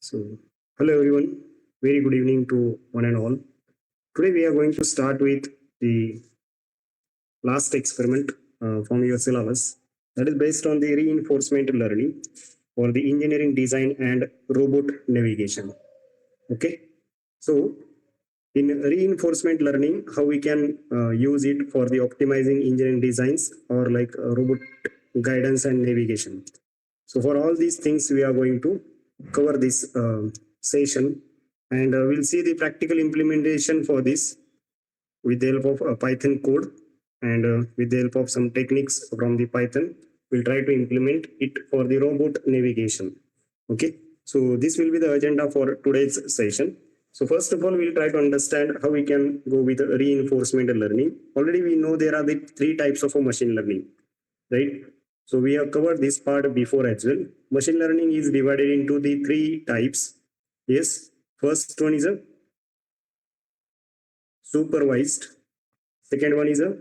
So, hello everyone. Very good evening to one and all. Today we are going to start with the last experiment from your syllabus that is based on the reinforcement learning for the engineering design and robot navigation. Okay. So, in reinforcement learning, how we can use it for the optimizing engineering designs or like robot guidance and navigation. So for all these things, we are going to cover this session, and we'll see the practical implementation for this with the help of Python code and with the help of some techniques from the Python. We'll try to implement it for the robot navigation. Okay, so this will be the agenda for today's session. So first of all, we'll try to understand how we can go with reinforcement learning. Already we know there are the three types of machine learning, right? So we have covered this part before as well. Machine learning is divided into the three types. Yes, first one is a supervised. Second one is a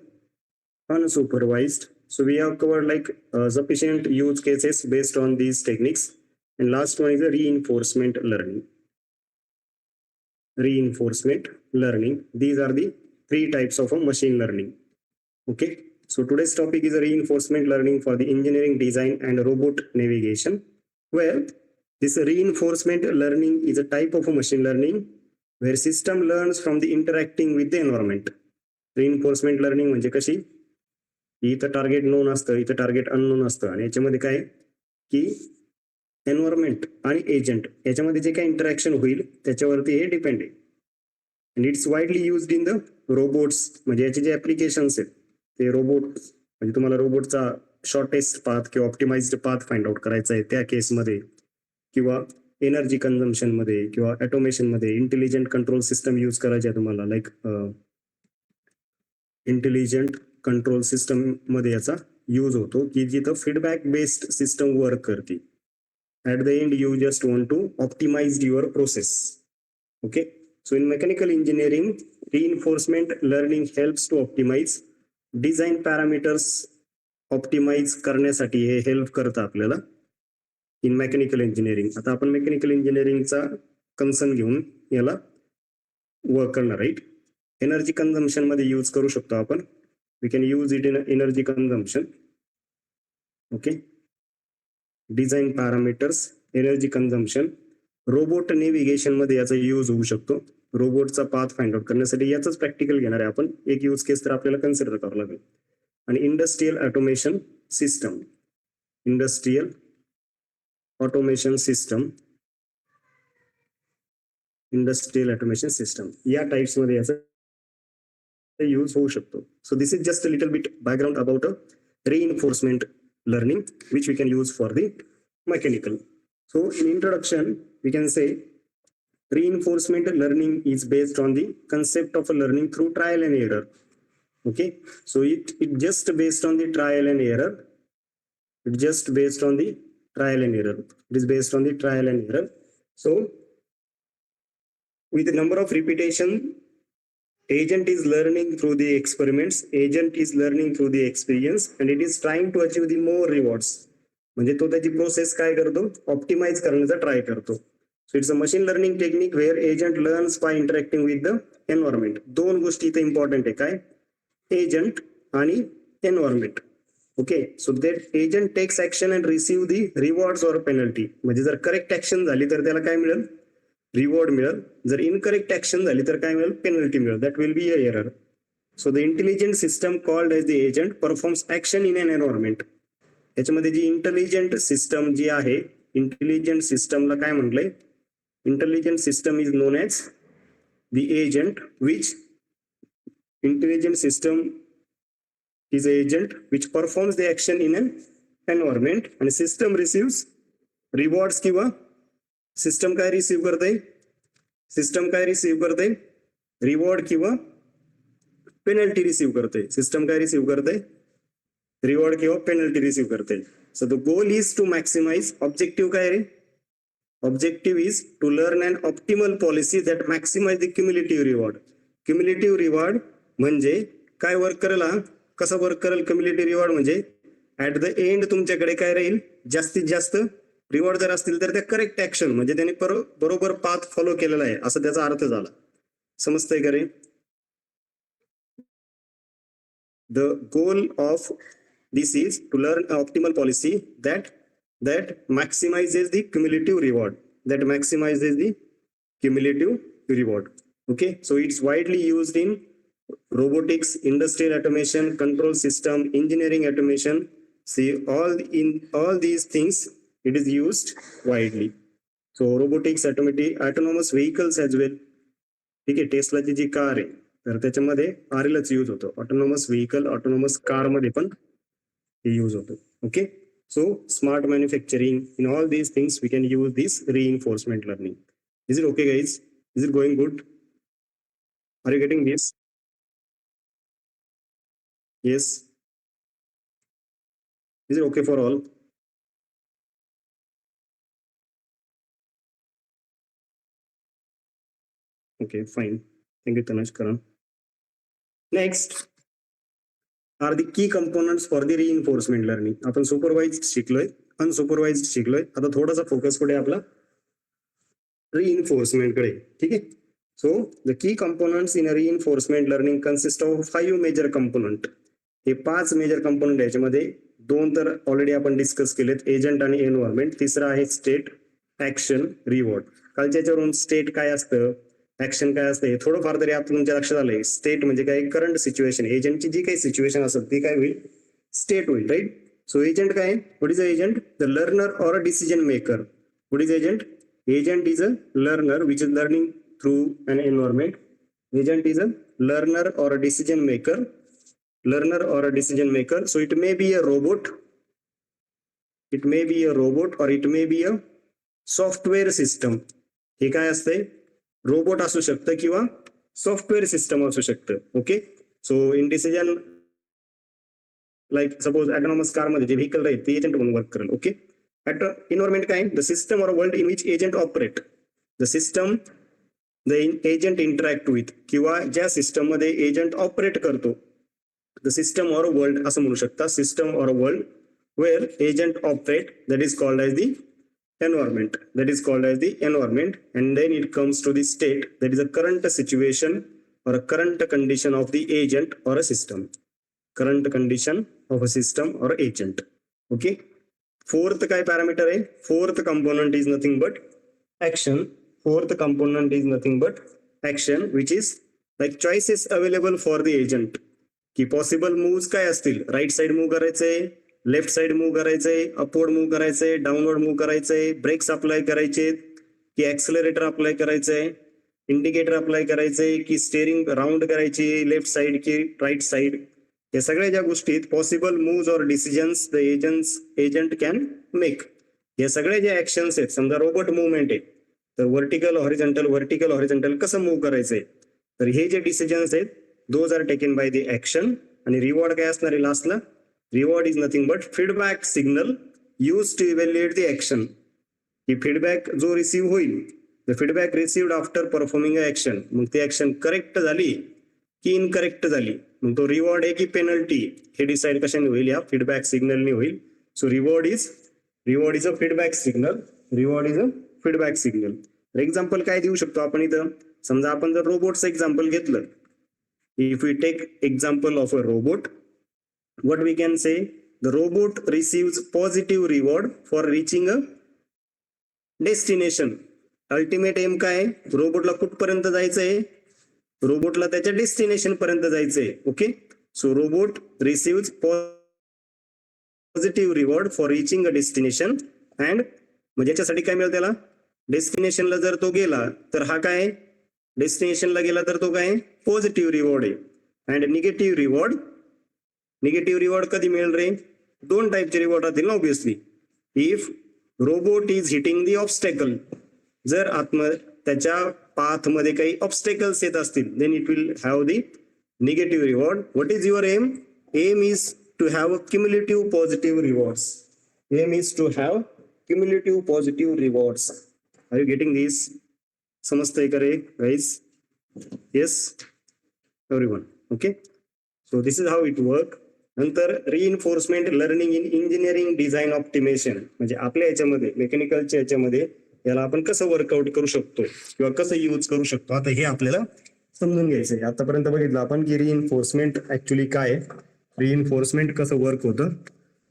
unsupervised. So we have covered like sufficient use cases based on these techniques. And last one is a reinforcement learning. Reinforcement learning. These are the three types of a machine learning. Okay. So today's topic is a reinforcement learning for the engineering design and robot navigation. Well, this reinforcement learning is a type of a machine learning where system learns from the interacting with the environment. Reinforcement learning म्हणजे कशी, इथं target non असतं, इथं target unknown असतं, आणि याच्यामध्ये काय की एन्व्हायरमेंट आणि एजंट याच्यामध्ये जे काही इंटरॅक्शन होईल त्याच्यावरती हे डिपेंड आहे. And it's widely used in the robots. म्हणजे याचे जे ऍप्लिकेशन्स आहेत ते रोबोट, म्हणजे तुम्हाला रोबोटचा शॉर्टेस्ट पाथ किंवा ऑप्टिमाइज्ड पाथ फाइंड आउट करायचा आहे त्या केसमध्ये, किंवा एनर्जी कन्झम्पशन मध्ये किंवा ऑटोमेशन मध्ये इंटेलिजंट कंट्रोल सिस्टम यूज करायचे आहे तुम्हाला. लाईक इंटेलिजंट कंट्रोल सिस्टम मध्ये याचा यूज होतो की जिथं फीडबॅक बेस्ड सिस्टम वर्क करते. At the end you just want to optimise your process. Okay. So in mechanical engineering reinforcement learning helps to optimize design parameters. Optimise करण्यासाठी हे help करतं आपल्याला इन मेकॅनिकल इंजिनिअरिंग. आता आपण mechanical इंजिनिअरिंगचा concern घेऊन याला work करणार. राईट. एनर्जी कन्झम्पशन मध्ये यूज करू शकतो आपण. We can use it in energy consumption. Okay. Design parameters, energy consumption. Robot navigation मध्ये याचा यूज होऊ शकतो. रोबोटचा पाथ फाइंड आउट करण्यासाठी याच प्रॅक्टिकल घेणार आहे आपण. एक यूज केस तर आपल्याला कन्सिडर करावं लागेल. आणि industrial automation system. Industrial automation system, industrial automation system या टाइप्स मध्ये याचा यूज होऊ शकतो. So this is just a little bit background about a reinforcement learning which we can use for the mechanical. So in introduction we can say reinforcement learning is based on the concept of learning through trial and error. Okay, so it just based on the trial and error. It just based on the trial and error. It is based on the trial and error. So with the number of repetition, agent is learning through the experiments, agent is learning through the experience, and it is trying to achieve the more rewards. म्हणजे तो त्याची process काय करतो, optimise करण्याचा try करतो. So it's a machine learning technique where agent learns by interacting with the environment. दोन गोष्टी इथे इम्पॉर्टंट आहे. काय, एजंट आणि environment. Okay. So that agent takes action and receive the rewards or penalty. म्हणजे जर करेक्ट ऍक्शन झाली तर त्याला काय मिळेल, रिवॉर्ड मिळेल. जर इनकरेक्ट ऍक्शन झाली तर काय मिळेल, पेनल्टी मिळेल. That will be a error. So the intelligent system called as the agent performs action in an environment. याच्यामध्ये जी इंटेलिजंट सिस्टम जी आहे, इंटेलिजंट सिस्टमला काय म्हटलंय, intelligent system is known as the agent which intelligent system is agent which performs the action in an environment आणि system receives rewards. किंवा system काय receive करते, सिस्टम काय रिसीव्ह करते, रिवॉर्ड किंवा पेनल्टी रिसीव्ह करते. सिस्टम काय रिसीव्ह करते, रिवॉर्ड किंवा पेनल्टी रिसीव्ह करते. So the goal is to maximise. Objective काय रे, objective is to learn and optimal policy that maximise the cumulative reward. Cumulative reward म्हणजे काय वर्क करेल, कसं वर्क करेल क्युम्युलेटिव्ह रिवॉर्ड म्हणजे ऍट द एंड तुमच्याकडे काय राहील, जास्तीत जास्त रिवॉर्ड जर असतील तर त्या करेक्ट ऍक्शन म्हणजे त्याने बरोबर पाथ फॉलो केलेला आहे असं त्याचा अर्थ झाला. समजतंय का रे? The goal of this is to learn an optimal policy that maximizes the cumulative reward. That maximizes the cumulative reward. Okay, so it's widely used in robotics, industrial automation, control system, engineering automation. See, all these things it is used widely. So robotics, autonomous vehicles as well. ठीक आहे, टेस्लाची जी car आहे तर त्याच्यामध्ये आरएलच use होतो. Autonomous vehicle, autonomous car मध्ये पण हे यूज होतो. Okay, so smart manufacturing, in all these things we can use this reinforcement learning. Is it okay, guys? Is it going good? Are you getting this? Yes. Is it okay for all? Okay, fine. Thank you, Tanush Karan. Next are the key components for the reinforcement learning. आपण supervised शिकलोय, unsupervised शिकलोय. आता थोडासा focus कडे आपला reinforcement कडे. ठीक आहे. So the key components in a reinforcement learning consist of 5 major component. हे 5 मेजर कंपोनंट याच्यामध्ये 2 तर ऑलरेडी आपण डिस्कस केलेत, एजंट आणि एन्व्हायरमेंट. तिसरा आहे स्टेट, ऍक्शन, रिवॉर्ड. कालच्या याच्यावरून स्टेट काय असतं, ऍक्शन काय असतं हे थोडंफार तरी आता तुमच्या लक्षात आलंय. स्टेट म्हणजे काय, करंट सिच्युएशन, एजंटची जी काही सिच्युएशन असेल ती काय होईल, स्टेट होईल, राईट. सो एजंट काय, what is a agent? The learner or a decision maker. What is agent? Agent is a learner which is learning through an environment. Agent is a learner or a decision maker. Learner or a decision maker. So it may be a robot. It may be a robot or it may be a software system. हे काय असते, robot असू शकतं किंवा software system असू शकतं. Okay, so in decision like suppose autonomous car मध्ये जे व्हेकल राहील ते एजंट म्हणून वर्क करेल. ओके, environment काय, the system or a world in which agent operate. The system the agent interact with किंवा ज्या सिस्टम मध्ये एजंट ऑपरेट करतो, the system or a world असं म्हणू शकता. system or a world where agent operate, that is called as the environment. That is called as the environment. And then it comes to the state, that is a current situation or a current condition of the agent or a system. Current condition of a system or agent. Okay, fourth काय parameter आहे, fourth component is nothing but action. Fourth component is nothing but action which is like choices available for the agent. की possible move काय असतील, right side move करायचंय, left side move करायचंय, upward move करायचंय, downward move करायचंय, breaks apply करायचे की ऍक्सेलरेटर apply करायचंय, इंडिकेटर अप्लाय करायचंय की स्टेअरिंग राऊंड करायची लेफ्ट साइड की राईट साइड. या सगळ्या ज्या गोष्टीत possible moves or decisions the agent can make. या सगळ्या ज्या ऍक्शन्स आहेत, समजा रोबोट मुवमेंट आहे तर व्हर्टिकल हॉरिझॉन्टल कसं मूव्ह करायचंय, तर हे जे डिसिजन्स आहेत those are taken by the action. आणि रिवॉर्ड काय असणार आहे लास्टला, reward is nothing but feedback signal use to evaluate the action. की फीडबॅक जो रिसिव्ह होईल, the feedback received after performing a action, मग ती ऍक्शन करेक्ट झाली की इनकरेक्ट झाली, मग तो रिवॉर्ड आहे की पेनल्टी, हे डिसाइड कशाने होईल, या फीडबॅक सिग्नलने होईल. So reward is a feedback signal. Reward is a feedback signal. Example काय देऊ शकतो आपण इथं, समजा आपण जर रोबोटचं एक्झाम्पल घेतलं, if we take example of a robot, what we can say, the robot receives positive reward for reaching a destination. Ultimate aim काय, रोबोटला कुठपर्यंत जायचंय, रोबोटला त्याच्या डेस्टिनेशन पर्यंत जायचंय. Okay, so robot receive positive reward for reaching a destination. And म्हणजे याच्यासाठी काय मिळेल त्याला, डेस्टिनेशनला जर तो गेला तर हा काय, डेस्टिनेशनला गेला तर तो काय पॉझिटिव्ह रिवॉर्ड आहे. अँड निगेटिव्ह रिवॉर्ड कधी मिळेल रे, 2 टाईपचे रिवॉर्ड राहतील ना obviously. If robot is hitting the obstacle, जर त्याच्या पाथ मध्ये काही ऑब्स्टॅकल्स येत असतील, then it will have the negative reward. What is your aim, aim is to have a cumulative positive rewards. Aim is to have cumulative positive rewards. Are you getting this? समजतंय का रे guys? Yes everyone? Okay, so this is how it work. नंतर reinforcement learning in engineering design optimisation, म्हणजे आपल्या याच्यामध्ये मेकॅनिकलच्या याच्यामध्ये याला आपण कसं वर्कआउट करू शकतो किंवा कसं यूज करू शकतो, आता हे आपल्याला समजून घ्यायचंय. आतापर्यंत बघितलं आपण की रिइन्फोर्समेंट ऍक्च्युली काय, रिइन्फोर्समेंट कसं वर्क होतं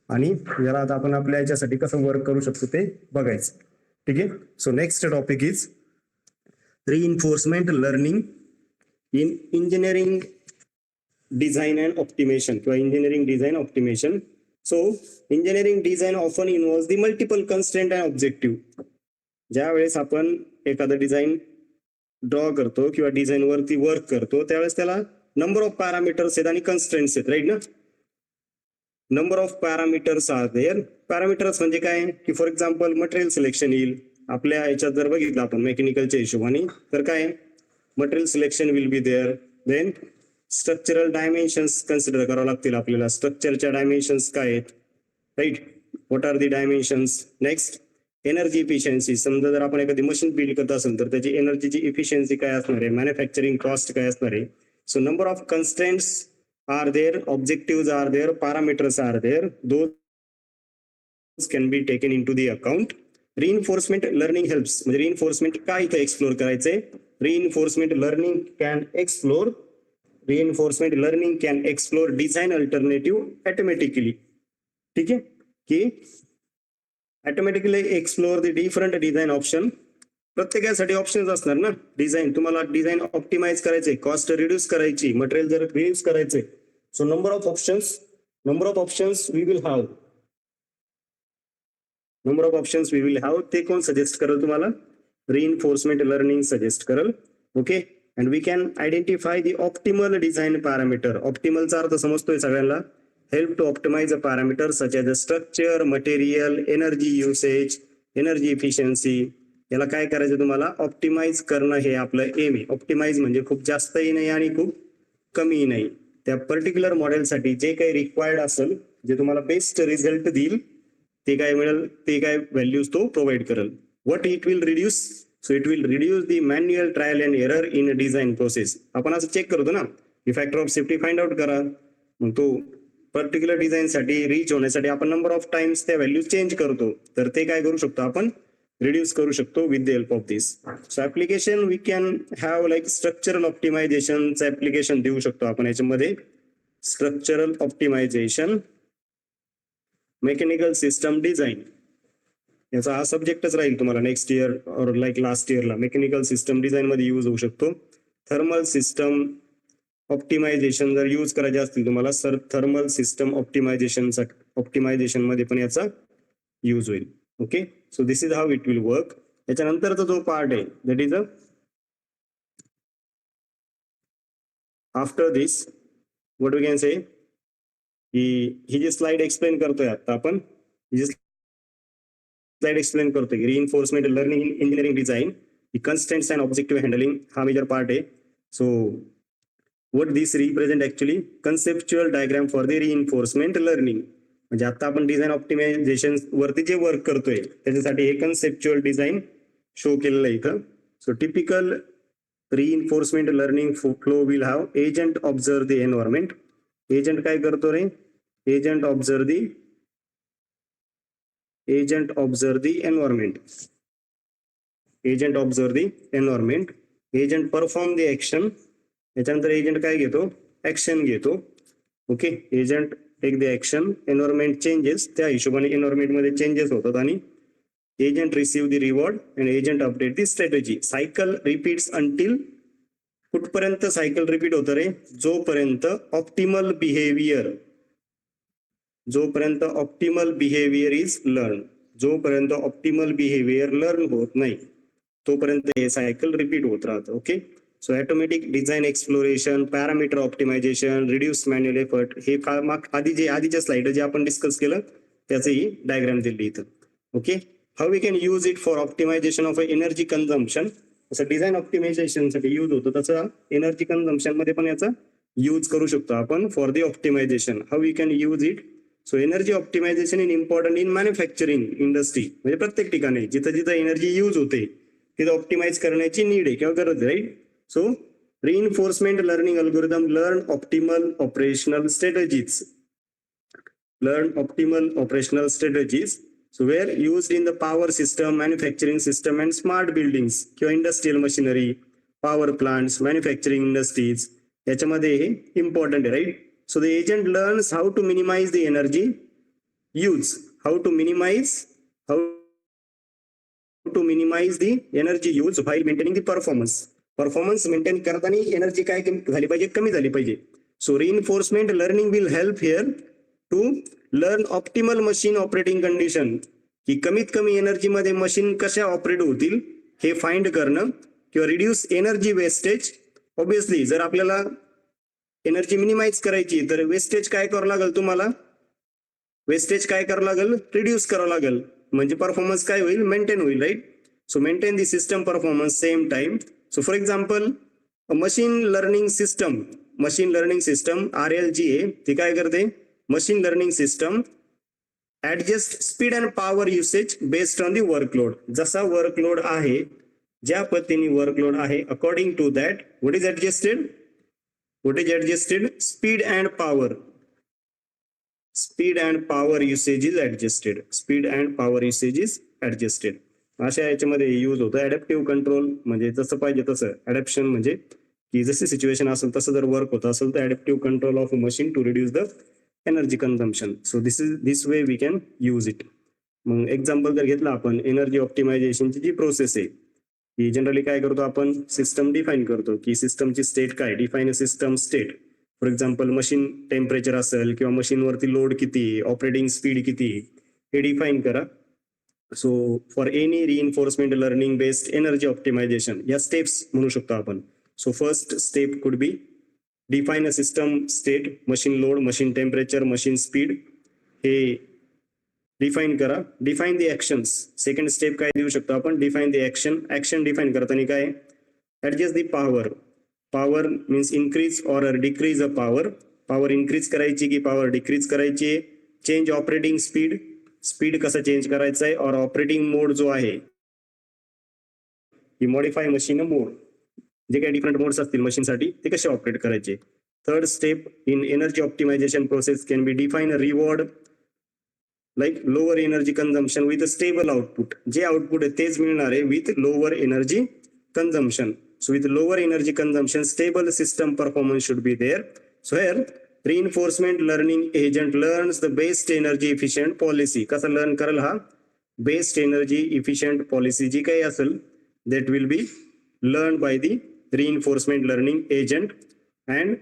आणि याला आता आपण आपल्या याच्यासाठी कसं वर्क करू शकतो ते बघायचं. ठीक आहे. So next topic is reinforcement learning in engineering design and optimisation किंवा engineering design optimisation. So engineering design often involves the multiple constraint and objective. ज्या वेळेस आपण एखादं डिझाईन ड्रॉ करतो किंवा डिझाईन वरती वर्क करतो त्यावेळेस त्याला नंबर ऑफ पॅरामीटर्स आहेत आणि कन्स्ट्रेंट्स आहेत, राईट ना. Number of parameters are there. Parameters म्हणजे काय की फॉर एक्झाम्पल मटेरियल सिलेक्शन येईल. आपल्या ह्याच्यात जर बघितलं आपण मेकॅनिकलच्या हिशोबाने तर काय material selection will be there. Then structural dimensions consider करावं लागतील आपल्याला. स्ट्रक्चरच्या डायमेन्शन्स काय आहेत, right, what are the dimensions. Next energy efficiency. समजा जर आपण एखादी मशीन बिल्ड करत असेल तर त्याची एनर्जीची इफिशियन्सी काय असणार आहे, मॅन्युफॅक्चरिंग कॉस्ट काय असणार आहे. So number of constraints are there, objective are there, parameters are there, those can be taken into the account. Reinforcement learning helps, म्हणजे रिइन्फोर्समेंट काय इथं एक्सप्लोर करायचंय. Reinforcement learning can explore, reinforcement learning can explore design alternative automatically. ठीक आहे की automatically explore the different design option. प्रत्येकासाठी options असणार ना. डिझाईन तुम्हाला डिझाईन ऑप्टिमाइज करायचे, कॉस्ट रिड्यूस करायची, मटेरियल जर रिड्यूस करायचे. So number of options we will have, number of options we will have. ते कोण सजेस्ट करेल तुम्हाला, रिइन्फोर्समेंट लर्निंग सजेस्ट करेल. Okay. And we can identify the optimal design parameter. ऑप्टिमलचा अर्थ समजतोय सगळ्यांना. help to optimize the parameters such as the structure, material, energy usage, energy efficiency. याला काय करायचं तुम्हाला, ऑप्टिमाइज करणं हे आपलं एम आहे. ऑप्टिमाइज म्हणजे खूप जास्तही नाही आणि खूप कमीही नाही. त्या पर्टिक्युलर मॉडेलसाठी जे काही रिक्वायर्ड असेल, जे तुम्हाला बेस्ट रिझल्ट देईल ते काय मिळेल, ते काय व्हॅल्यूज तो प्रोव्हाइड करेल. What it will reduce, so it will reduce the manual trial and error in design process. आपण असं चेक करतो ना की factor of safety find out करा, मग तो पर्टिक्युलर डिझाईन साठी रीच होण्यासाठी आपण नंबर ऑफ टाइम्स त्या व्हॅल्यू चेंज करतो, तर ते काय करू शकतो आपण, रिड्यूस करू शकतो with the help of this. So application we can have like structural ऑप्टिमायझेशनचं ऍप्लिकेशन देऊ शकतो आपण याच्यामध्ये. Structural optimisation, mechanical system design, याचा हा सब्जेक्टच राहील तुम्हाला next year or like last इयरला. मेकॅनिकल सिस्टम डिझाईन मध्ये यूज होऊ शकतो. थर्मल सिस्टम ऑप्टिमायझेशन जर यूज करायचे असतील तुम्हाला, सर थर्मल सिस्टम ऑप्टिमायझेशन मध्ये पण याचा यूज होईल. Okay. So this is how it will work. याच्यानंतरचा जो पार्ट आहे that is after this what we can say, ही जी स्लाइड एक्सप्लेन करतोय आता आपण, ही जी स्लाइड एक्सप्लेन करतोय reinforcement learning in engineering design, constraints and objective handling, हा मेजर पार्ट आहे. So what this represent actually, conceptual diagram for the reinforcement learning. म्हणजे आता आपण डिझाईन ऑप्टिमायझेशन वरती जे वर्क करतोय त्याच्यासाठी हे कन्सेप्च्युअल डिझाईन शो केलेलं आहे इथं. So typical reinforcement learning flow will have agent observe the environment. Agent काय करतो रे, agent observe the environment, agent observe the environment, agent perform the action. याच्यानंतर एजंट काय घेतो, ऍक्शन घेतो. Okay. Agent take the action, environment changes, त्या हिशोबाने environment मध्ये चेंजेस होतात आणि agent receive the reward and agent update the strategy. Cycle repeats until, कुठपर्यंत सायकल रिपीट होतं रे, जोपर्यंत ऑप्टिमल बिहेवियर, जोपर्यंत ऑप्टिमल बिहेवियर इज लर्न, जोपर्यंत ऑप्टिमल बिहेवियर लर्न होत नाही तोपर्यंत हे सायकल रिपीट होत राहतं. Okay. So automatic design exploration, parameter optimisation, reduce manual effort, हे आधीच्या स्लाइड जे आपण डिस्कस केलं त्याचंही डायग्राम दिली इथं. Okay. How we can use it for optimisation of energy consumption. जसं डिझाईन ऑप्टिमायझेशनसाठी यूज होतं तसं एनर्जी कन्झम्पशन मध्ये पण याचा यूज करू शकतो आपण for the optimisation. How we can use it, so energy optimisation in important in manufacturing industry, म्हणजे प्रत्येक ठिकाणी जिथं जिथं एनर्जी यूज होते तिथं ऑप्टिमाइज करण्याची नीड आहे किंवा गरज, right. So reinforcement learning algorithm learn optimal operational strategies. learn optimal operational strategies. So where used in the power system, manufacturing system and smart buildings किंवा industrial machinery, power plants, manufacturing industries याच्यामध्ये हे important आहे, right? So the agent learns how to minimize the energy use, how to minimize the energy use while maintaining the performance. Performance maintain करताना energy काय झाली पाहिजे, कमी झाली पाहिजे. So reinforcement learning will help here to learn optimal machine operating condition, की कमीत कमी एनर्जी मध्ये मशीन कशा ऑपरेट होतील हे फाइंड करणं किंवा रिड्यूस एनर्जी वेस्टेज. ऑब्विसली जर आपल्याला एनर्जी मिनिमाइज करायची तर वेस्टेज काय करावं लागेल, तुम्हाला वेस्टेज काय करावं लागेल, रिड्यूस करावं लागेल, म्हणजे परफॉर्मन्स काय होईल, मेंटेन होईल, right. So maintain the system performance same time. So for example machine learning system RLGA ती काय करते, machine learning system adjust speed and power usage based on the workload. जसा वर्कलोड आहे, ज्या पद्धतीने वर्कलोड आहे, according to that what is adjusted, speed and power usage is adjusted. अशा याच्यामध्ये यूज होतं. ऍडॅप्टिव्ह कंट्रोल म्हणजे जसं पाहिजे तसं, ऍडॅप्शन म्हणजे की जशी सिच्युएशन असेल तसं जर वर्क होत असेल तर adaptive control of a machine to reduce the energy consumption. So this way we can use it. मग एक्झाम्पल जर घेतलं आपण, एनर्जी ऑप्टिमायझेशनची जी प्रोसेस आहे की जनरली काय करतो आपण, सिस्टम डिफाईन करतो की सिस्टमची स्टेट काय, define a system state. For example machine temperature असेल किंवा मशीनवरती लोड किती, ऑपरेटिंग स्पीड किती, हे डिफाईन करा. So for any reinforcement learning based energy optimisation या स्टेप्स म्हणू शकतो आपण. So first step could be define a system state, machine load, machine temperature, machine speed हे डिफाईन करा. Define the actions. Second step काय देऊ शकतो आपण, डिफाईन द ऍक्शन डिफाईन करताना काय, adjust the power means increase or decrease a power increase करायची की पॉवर डिक्रीज करायची. चेंज ऑपरेटिंग स्पीड कसं चेंज करायचं आहे, और ऑपरेटिंग मोड जो आहे की मॉडिफाय मशीन मोड, जे काही डिफरंट मोड्स असतील मशीनसाठी ते कसे ऑपरेट करायचे. Third step in energy optimisation process can be define a reward like lower energy consumption with stable output. जे आउटपुट आहे तेच मिळणार आहे with lower energy consumption. So with lower energy consumption, stable system performance should be there. So here reinforcement learning agent learns the best energy efficient policy. कसा learn करेल हा, best energy efficient policy जी काही असेल that will be learned by the reinforcement learning agent and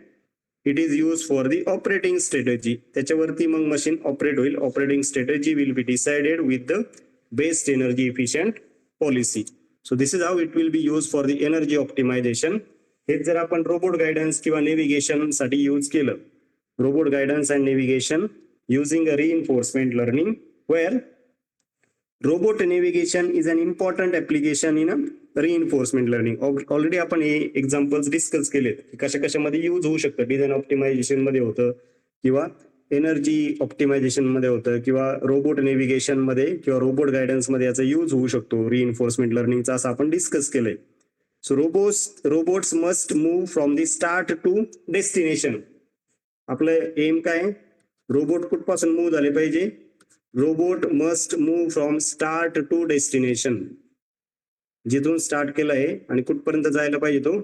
it is used for the operating strategy. त्याच्यावरती मग machine operate होईल. Operating strategy will be decided with the best energy efficient policy. So this is how it will be used for the energy optimization. हे जर आपण robot guidance किंवा navigation साठी use केलं, robot guidance and navigation using a reinforcement learning, where robot navigation is an important application in reinforcement learning. Already आपण हे examples discuss केलेत की कशा कशामध्ये यूज होऊ शकतं. डिझाईन ऑप्टिमायझेशन मध्ये होतं किंवा एनर्जी ऑप्टिमायझेशन मध्ये होतं किंवा रोबोट नेव्हिगेशन मध्ये किंवा रोबोट गायडन्स मध्ये याचा यूज होऊ शकतो रिइन्फोर्समेंट लर्निंगचा, असं आपण डिस्कस केलंय. So robots must move from the start to destination. आपलं एम काय, रोबोट कुठपासून मूव्ह झाले पाहिजे, robot must move from start to destination. जिथून स्टार्ट केलंय आणि कुठपर्यंत जायला पाहिजे, तो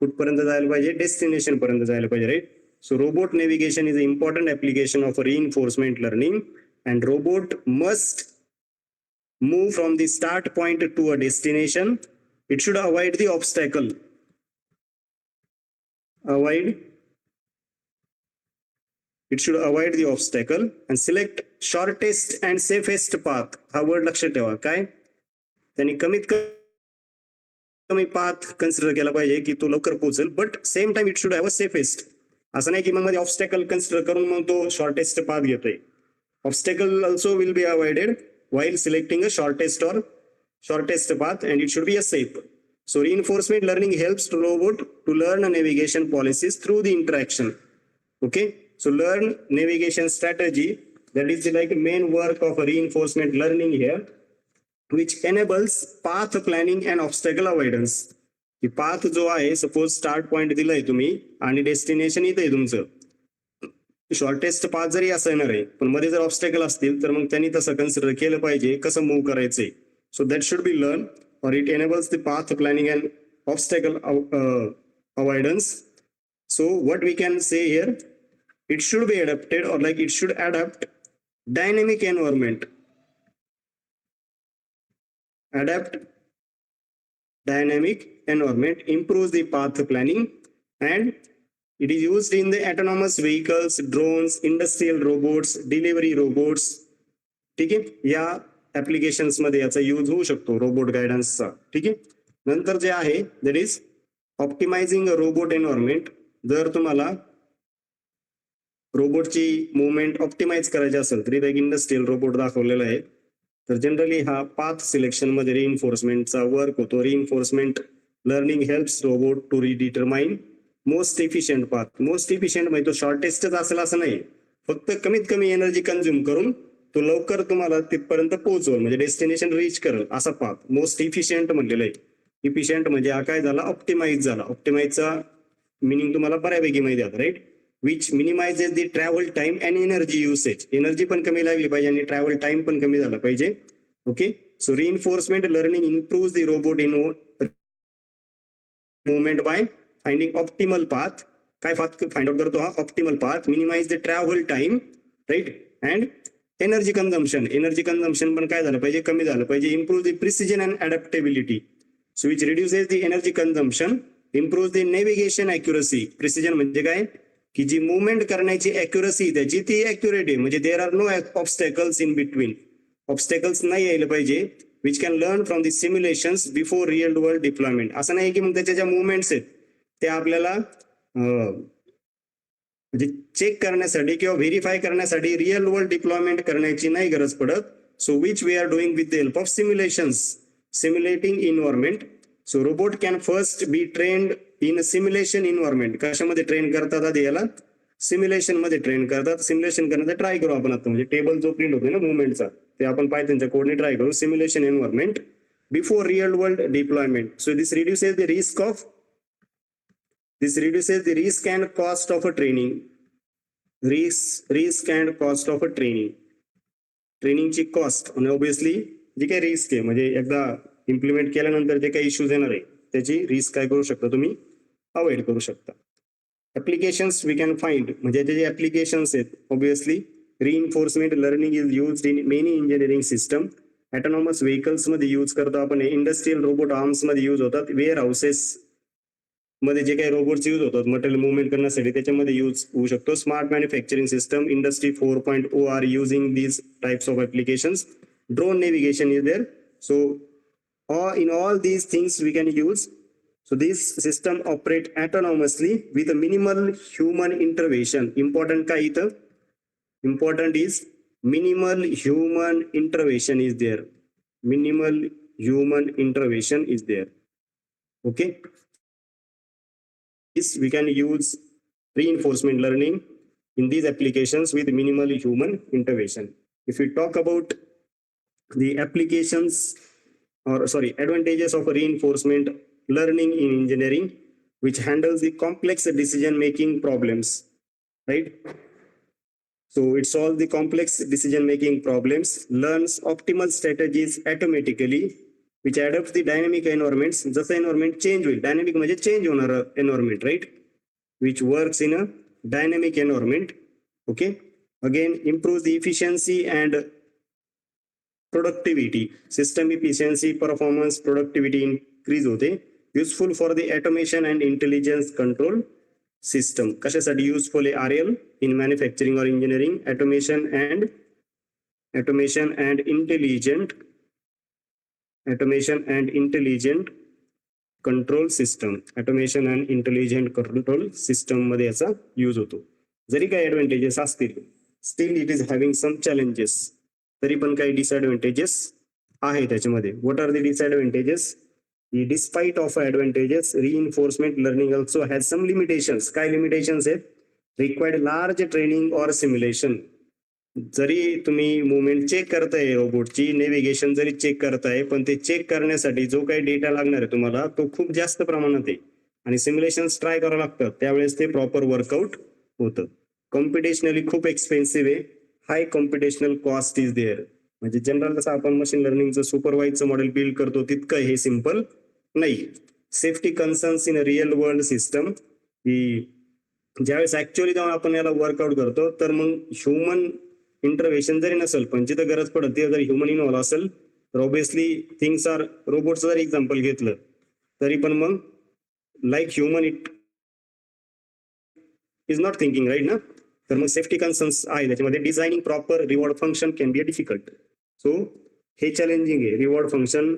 कुठपर्यंत जायला पाहिजे, डेस्टिनेशन पर्यंत जायला पाहिजे, right. So robot navigation is an important application of reinforcement learning, and robot must move from the start point to a destination. It should avoid the obstacle. It should avoid the obstacle and select shortest and safest path. हा word लक्षात ठेवा. काय त्यांनी कमीत कमी path consider केला पाहिजे की तो लवकर पोहोचेल, but same time it should have a safest. असं नाही की मग मध्ये ऑब्स्टॅकल कन्सिडर करून मग तो शॉर्टेस्ट पाथ घेतोय. Obstacle also will be avoided while selecting a shortest path, and it should be a safe. So reinforcement learning helps to robot to learn a navigation policies through the interaction. Okay, so learn navigation strategy, that is like main work of a reinforcement learning here, which enables path planning and obstacle avoidance. की path जो आहे, suppose start point दिलाय तुम्ही आणि destination इथे आहे तुमचं, shortest path जरी असणार आहे पण मध्ये जर ऑब्स्टॅकल असतील तर मग त्यांनी तसं कन्सिडर केलं पाहिजे कसं मूव्ह करायचंय. So that should be learn or it enables the path planning and obstacle avoidance. So what we can say here, it should be adapted or like it should adapt dynamic environment, adapt dynamic environment, improves the path planning, and it is used in the autonomous vehicles, drones, industrial robots, delivery robots. ठीक आहे, या applications मध्ये याचा use होऊ शकतो robot गायडन्सचा. ठीक आहे, नंतर जे आहे that is optimising robot environment. जर तुम्हाला रोबोटची मुवमेंट ऑप्टिमाइज करायची असेल तर इथे एक इंडस्ट्रियल रोबोट दाखवलेला आहे. तर जनरली हा पाथ सिलेक्शन मध्ये रिइन्फोर्समेंटचा वर्क होतो. Reinforcement learning helps robot to redetermine most efficient path. Most efficient म्हणजे तो शॉर्टेस्टच असेल असं नाही, फक्त कमीत कमी एनर्जी कंझ्युम करून तो लवकर तुम्हाला तिथपर्यंत पोहोचवल म्हणजे डेस्टिनेशन रीच करेल असा पाथ मोस्ट इफिशियंट म्हणलेलं आहे. इफिशियंट म्हणजे हा काय झाला, ऑप्टिमाइज झाला. ऑप्टिमाइजचा मिनिंग तुम्हाला बऱ्यापैकी माहिती आहे, right. Which minimises the travel time and energy usage. Energy पण कमी लागली पाहिजे आणि ट्रॅव्हल टाइम पण कमी झाला पाहिजे. Okay, so reinforcement learning improves the robot in movement by finding optimal path. काय पाथ फाइंड आउट करतो हा, optimal path. Minimise the travel time, right, and energy consumption. Energy consumption पण काय झालं पाहिजे, कमी झालं पाहिजे. Improve the precision and adaptability, so which reduces the energy consumption. Improve the navigation accuracy. Precision म्हणजे काय की जी मुवमेंट करण्याची अॅक्युरसी त्याची ती अॅक्युरेट आहे, म्हणजे there are no obstacles in between. Obstacles नाही यायला पाहिजे. Which can learn from the simulations before real world deployment. असं नाही की मग त्याच्या ज्या मुवमेंट्स आहेत त्या आपल्याला म्हणजे चेक करण्यासाठी किंवा व्हेरीफाय करण्यासाठी रिअल वर्ल्ड डिप्लॉयमेंट करण्याची नाही गरज पडत. So which we are doing with the help of simulations, simulating environment. So robot can first be trained in simulation environment. कशामध्ये ट्रेन करतात आधी याला, सिम्युलेशन मध्ये ट्रेन करतात. सिम्युलेशन करण्याचा ट्राय करू आपण आता, म्हणजे टेबल जो प्रिंट होतो ना मुवमेंटचा ते आपण पायथनच्या कोडने ट्राय करू. Simulation environment before real world deployment. So this reduces the risk and cost of a training. Risk and cost of a training. ट्रेनिंगची कॉस्ट आणि ऑब्विसली जी काही रिस्क आहे म्हणजे एकदा इम्प्लिमेंट केल्यानंतर जे काही इश्यूज येणार आहे त्याची रिस्क काय करू शकता तुम्ही, अवॉइड करू शकता. ऍप्लिकेशन्स वी कॅन फाइंड, म्हणजे याचे जे ऍप्लिकेशन्स आहेत obviously reinforcement learning is used in many engineering system. Autonomous vehicles मध्ये यूज करतो आपण. इंडस्ट्रियल रोबोट आर्म्स मध्ये यूज होतात. वेअर हाऊसेस मध्ये जे काही रोबोट्स यूज होतात मटेरियल मुवमेंट करण्यासाठी त्याच्यामध्ये यूज होऊ शकतो. Smart manufacturing system, industry 4.0 are using these types of applications. Drone navigation is there. So in all these things we can use. So these system operate autonomously with a minimal human intervention. Important ka ita, important is minimal human intervention is there. Minimal human intervention is there. Okay, this we can use reinforcement learning in these applications with minimal human intervention. If we talk about the applications advantages of reinforcement learning in engineering, which handles the complex decision making problems, right? So it solves the complex decision making problems, learns optimal strategies automatically, which adapts the dynamic environments. जसं environment change होईल, dynamic म्हणजे change होणार environment, right? Which works in a dynamic environment. Okay, again improves the efficiency and productivity. System efficiency, performance, productivity increase होते. Useful for the automation and intelligence control system. कशासाठी useful आहे RL in manufacturing or engineering. Automation and intelligent control system. Automation and intelligent control system मध्ये याचा use होतो. जरी काही advantages असतील, still it is having some challenges. तरी पण काही डिसएडव्हान्टेजेस आहे त्याच्यामध्ये. What are the disadvantages? Despite of advantages, reinforcement learning also has some limitations. काय लिमिटेशन्स आहेत? Required large training or simulation. जरी तुम्ही मुवमेंट चेक करताय रोबोटची, नेव्हिगेशन जरी चेक करताय, पण ते चेक करण्यासाठी जो काही डेटा लागणार आहे तुम्हाला तो खूप जास्त प्रमाणात आहे आणि सिम्युलेशन्स ट्राय करावं लागतं, त्यावेळेस ते प्रॉपर वर्कआउट होतं. कॉम्पिटिशनली खूप एक्सपेन्सिव्ह आहे, हाय कॉम्पिटिशनल कॉस्ट इज देअर. म्हणजे जनरल जसं आपण मशीन लर्निंगचं सुपरवाइजचं मॉडेल बिल्ड करतो तितकं हे सिम्पल नाही. Safety concerns in a real world system, की ज्यावेळेस ऍक्च्युअली जेव्हा आपण याला वर्कआउट करतो तर मग ह्युमन इंटरव्हेन्शन जरी नसेल पण जिथं गरज पडत तिथं जर ह्युमन इन्व्हॉल्व असेल तर ऑब्विसली थिंग्स आर, रोबोटचं जर एक्झाम्पल घेतलं तरी पण मग like human it is not thinking right ना. तर मग सेफ्टी कन्सर्न्स आहे त्याच्यामध्ये. Designing proper reward function can be a difficult. So हे चॅलेंजिंग आहे, रिवॉर्ड फंक्शन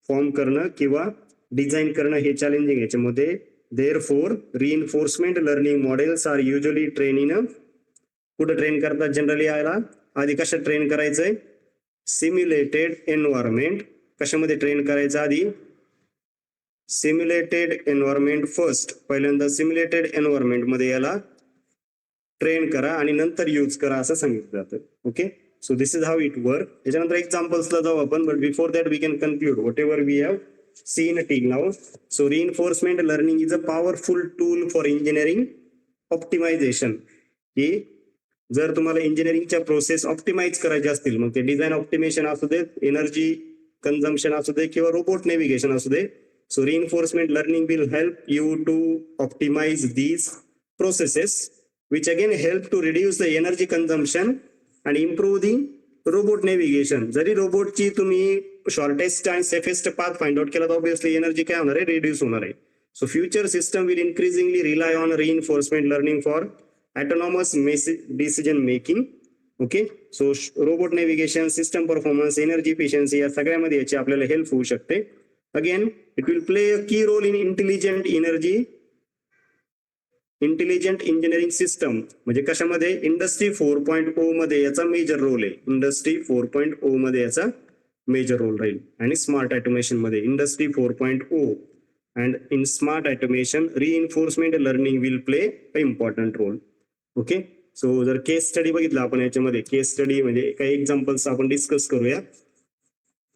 फॉर्म करणं किंवा डिझाईन करणं हे चॅलेंजिंग आहे याच्यामध्ये. Therefore, reinforcement learning models are usually trained in कुठं ट्रेन करतात जनरली याला, आधी कशात ट्रेन करायचंय, सिम्युलेटेड एन्व्हायरमेंट. कशामध्ये ट्रेन करायचं आधी, सिम्युलेटेड एन्व्हायरमेंट फर्स्ट. पहिल्यांदा सिम्युलेटेड एन्व्हायरमेंट मध्ये याला ट्रेन करा आणि नंतर यूज करा असं सांगितलं जातं. Okay, so this is how it work. त्याच्यानंतर एक्झाम्पल्सला जाऊ आपण, but before that we can conclude whatever we have seen till now. So reinforcement learning is a powerful tool for engineering optimization. की जर तुम्हाला इंजिनिअरिंगच्या प्रोसेस ऑप्टिमाइज करायच्या असतील, मग ते डिझाईन ऑप्टिमेशन असू दे, एनर्जी कन्झम्पशन असू दे किंवा रोबोट नेव्हिगेशन असू दे, so reinforcement learning will help you to optimize these processes which again help to reduce the energy consumption and improve the robot navigation. जरी रोबोटची तुम्ही शॉर्टेस्ट आणि सेफेस्ट पाथ फाइंड आउट केला तर ऑब्विसली एनर्जी काय होणार आहे, रिड्यूस होणार आहे. So future system will increasingly rely on reinforcement learning for autonomous decision making. Okay, so robot navigation, system performance, energy efficiency या सगळ्यामध्ये याची आपल्याला हेल्प होऊ शकते. Again it will play a key role in intelligent engineering system. म्हणजे कशामध्ये, industry 4.0 मध्ये याचा मेजर रोल आहे. इंडस्ट्री 4.0 मध्ये याचा मेजर रोल राहील. आणि स्मार्ट ऑटोमेशन मध्ये industry 4.0 and in smart automation reinforcement learning will play a important role. Okay, so जर केस स्टडी बघितला आपण याच्यामध्ये, केस स्टडी म्हणजे काही एक्झाम्पल्स आपण डिस्कस करूया.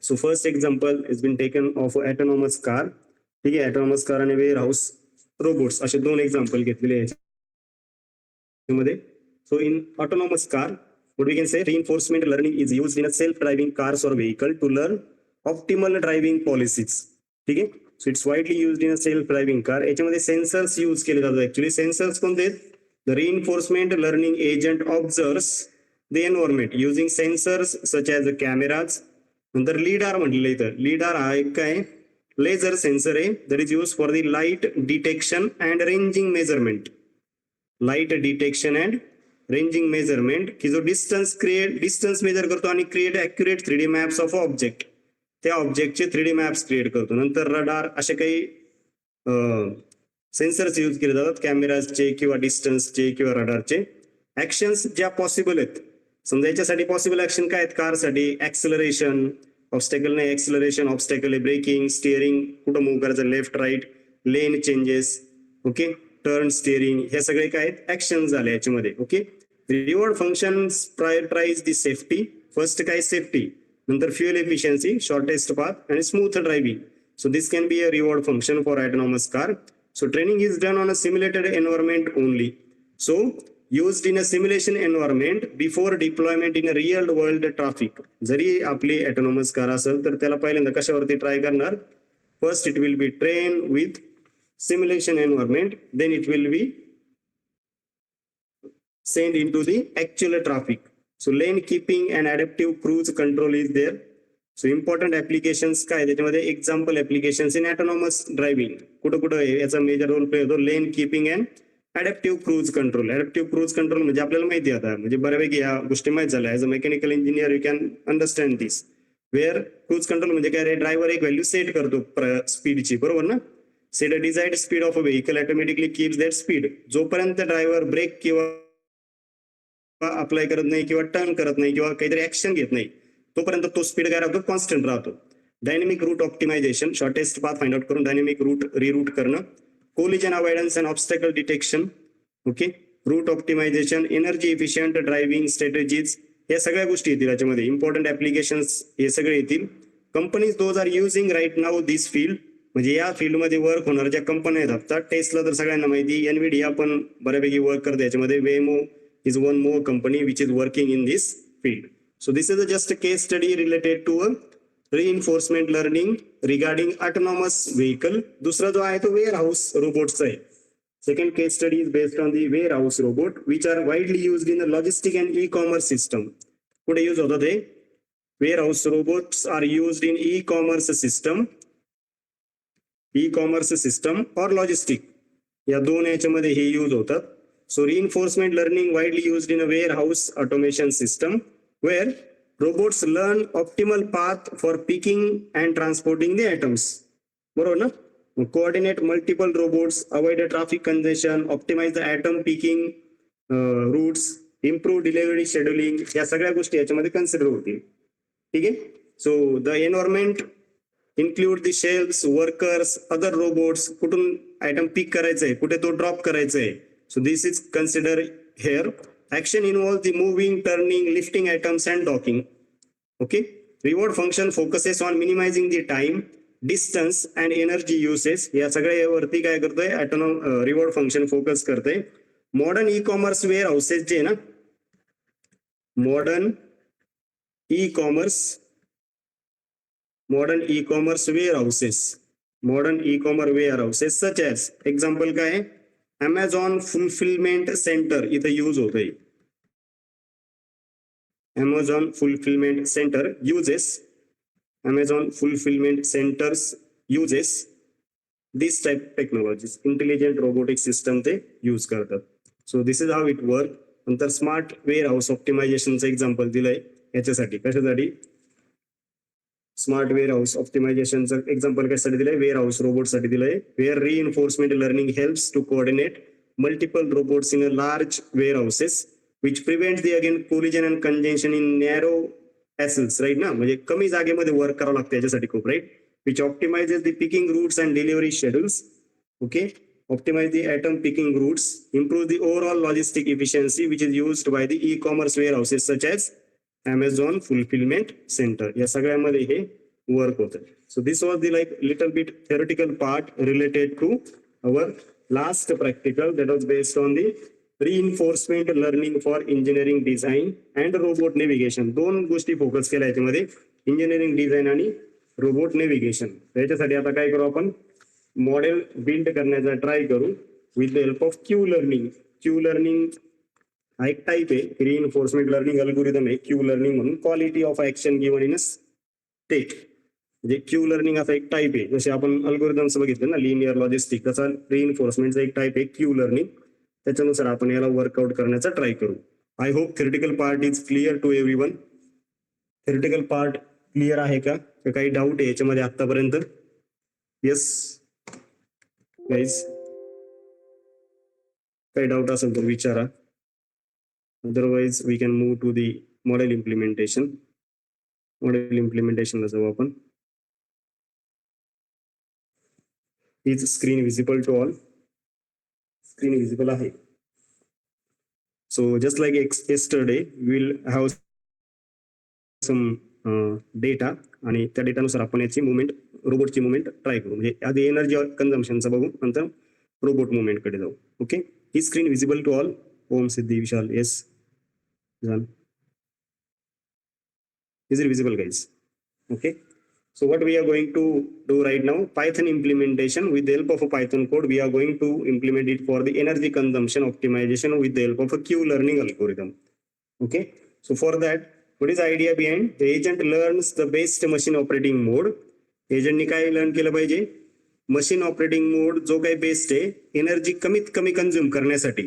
So first example is been taken of autonomous car. ठीक आहे, ऑटोनॉमस कार आणि वेअर हाऊस रोबोट्स असे दोन एक्झाम्पल घेतलेले याच्यामध्ये. So in autonomous car what we can say, reinforcement learning is used in a self-driving cars or vehicle to learn optimal driving policies. ठीक आहे, so it's widely used in a self driving car. याच्यामध्ये sensors use केले जातात. Actually sensors कोणते आहेत, the reinforcement learning agent observes the environment using sensors such as cameras. नंतर lidar म्हटलेलं इथं, लीडार हा एक काय लेझर सेन्सर आहे that is use for the light detection and ranging measurement. Light detection and ranging measurement, की जो distance measure करतो आणि create accurate 3D maps of object. त्या ऑब्जेक्टचे 3D मॅप्स क्रिएट करतो. नंतर रडार, असे काही सेन्सर्स यूज केले जातात कॅमेराचे किंवा डिस्टन्सचे किंवा रडारचे. ऍक्शन्स ज्या पॉसिबल आहेत, समजा याच्यासाठी पॉसिबल ऍक्शन काय आहेत, कारसाठी ऍक्सलरेशन, ऑब्स्टॅकल नाही ऍक्सलरेशन, ऑब्स्टॅकल आहे ब्रेकिंग, स्टिअरिंग कुठं मूव्ह करायचं, लेफ्ट राईट, लेन चेंजेस, ओके, टर्न स्टिअरिंग, हे सगळे काय आहेत ऍक्शन झाले याच्यामध्ये. ओके, रिवॉर्ड फंक्शन्स प्रायोरिटाइज दी सेफ्टी. फर्स्ट काय सेफ्टी, नंतर फ्युएल एफिशियन्सी, शॉर्टेस्ट पाथ आणि smooth driving. So this can be a reward function for autonomous car. So training is done on a simulated environment only. So used in a simulation environment before deployment in a real world traffic. जरी आपली autonomous car असेल तर त्याला पहिल्यांदा कशावरती try करणार, first it will be train with simulation environment, then it will be sent into the actual traffic. So lane keeping and adaptive cruise control is there. So important applications काय त्याच्यामध्ये, example applications in autonomous driving कुठं कुठं याचा major role play होतो, lane keeping and adaptive cruise control. Adaptive cruise control म्हणजे आपल्याला माहिती आहे आता, म्हणजे बऱ्यापैकी या गोष्टी माहित झाल्या. As a mechanical engineer you can understand this. Where cruise control म्हणजे काय रे, ड्रायव्हर एक व्हॅल्यू सेट करतो स्पीडची, बरोबर ना. Set a desired speed of a vehicle automatically keeps that speed. जोपर्यंत ड्रायव्हर ब्रेक किंवा अप्लाय करत नाही किंवा टर्न करत नाही किंवा काहीतरी ऍक्शन घेत नाही तोपर्यंत तो स्पीड काय राहतो, कॉन्स्टंट राहतो. Dynamic route optimisation, shortest path find out करून डायनेमिक रूट रिरूट करणं. Collision avoidance and obstacle detection. Okay, route optimisation, energy efficient driving strategies, या सगळ्या गोष्टी येतील याच्यामध्ये. इम्पॉर्टंट ऍप्लिकेशन्स हे सगळे येतील. Companies those are using right now this field, म्हणजे या फील्डमध्ये वर्क होणाऱ्या ज्या कंपन्या आहेत आता, टेस्ला तर सगळ्यांना माहिती, एनव्हीडिया पण बऱ्यापैकी वर्क करते याच्यामध्ये, वेमो, is one more company which is working in this field. So this is just a case study related to a reinforcement learning regarding autonomous vehicle. दूसरा जो आहे तो warehouse robots आहे. Second case study is based on the warehouse robot which are widely used in the logistic and e-commerce system. कुठे use होतात हे? Warehouse robots are used in e-commerce system or logistic. या दोन याच्यामध्ये हे use होतात. So reinforcement learning widely used in a warehouse automation system where robots learn optimal path for picking and transporting the items. बरोबर ना? Coordinate multiple robots, avoid a traffic congestion, optimize the item picking routes, improve delivery scheduling. या सगळ्या गोष्टी याच्यामध्ये consider होतील. ठीक आहे. So the environment include the shelves, workers, other robots. कुठून आयटम पिक करायचंय, कुठे तो ड्रॉप करायचंय. So this is considered here. Action involves the moving, turning, lifting items and docking. Okay. Reward function focuses on minimizing the time, distance and energy usage. या सगळ्यावरती काय करतोय? Reward function focus करतोय. Modern e commerce warehouses जे ना, modern e commerce warehouses such as example काय आहे? Amazon fulfillment center इथे यूज होतोय. Amazon fulfillment centers uses this type of technologies. Intelligent robotic system ते यूज करतात. So this is how it work. नंतर स्मार्ट वेअरहाऊस ऑप्टिमायझेशनचं एक्झाम्पल दिलंय याच्यासाठी. कशासाठी? स्मार्ट वेअरहाऊस ऑप्टिमायझेशनचं एक्झाम्पल कशासाठी दिलंय? वेअरहाऊस रोबोट साठी दिलंय. Where reinforcement learning helps to coordinate multiple robots in a large warehouses which prevent the again collision and congestion in narrow aisles. Right ना, म्हणजे कमी जागेमध्ये वर्क करावं लागतं याच्यासाठी खूप. Right. Which optimizes the picking routes and delivery schedules. Okay. Optimize the item picking routes, improve the overall logistic efficiency which is used by the e-commerce warehouses such as Amazon fulfillment center. या सगळ्यामध्ये हे work होतं. So this was the like little bit theoretical part related to our last practical that was based on the reinforcement learning for engineering design and robot navigation. दोन गोष्टी focus केल्या याच्यामध्ये, engineering design आणि robot navigation. याच्यासाठी आता काय करू आपण? मॉडेल बिल्ड करण्याचा ट्राय करू with the help of Q learning. Q learning हा एक टाईप आहे, रिइन्फोर्समेंट लर्निंग अल्गोरिदम आहे क्यू लर्निंग म्हणून. Quality of action given in a state. म्हणजे क्यू लर्निंग असा एक टाईप आहे. जसे आपण अल्गोरिदम्स बघितले ना, लिनियर लॉजिस्टिक, तसा रिइन्फोर्समेंटचा एक टाईप आहे क्यू लर्निंग. त्याच्यानुसार आपण याला वर्कआउट करण्याचा ट्राय करू. I hope theoretical part is clear to everyone. Theoretical part clear आहे का? काही डाऊट आहे याच्यामध्ये आतापर्यंत? येस गाईज, काही डाऊट असेल तर विचारा. Otherwise we can move to the model implementation. Model इम्प्लिमेंटेशनला जाऊ आपण. Is screen visible to all? Screen visible आहे. So just like yesterday will have some data आणि त्या डेटानुसार आपण याची मुवमेंट, रोबोटची मुवमेंट ट्राय करू. म्हणजे आधी एनर्जी कन्झम्पशनचा बघू, नंतर रोबोट मुवमेंट कडे जाऊ. ओके. ही screen visible to all? Om, Siddhi, Vishal, yes. Is it visible, guys? Okay. So what we are going to do right now, Python implementation. With the help of a Python code, we are going to implement it for the energy consumption optimization with the help of a Q learning algorithm. Okay. So for that, what is the idea behind? The agent learns the best machine operating mode. Agent ने काय learn केलं पाहिजे? Machine operating मोड जो काही best आहे, energy कमीत कमी consume करण्यासाठी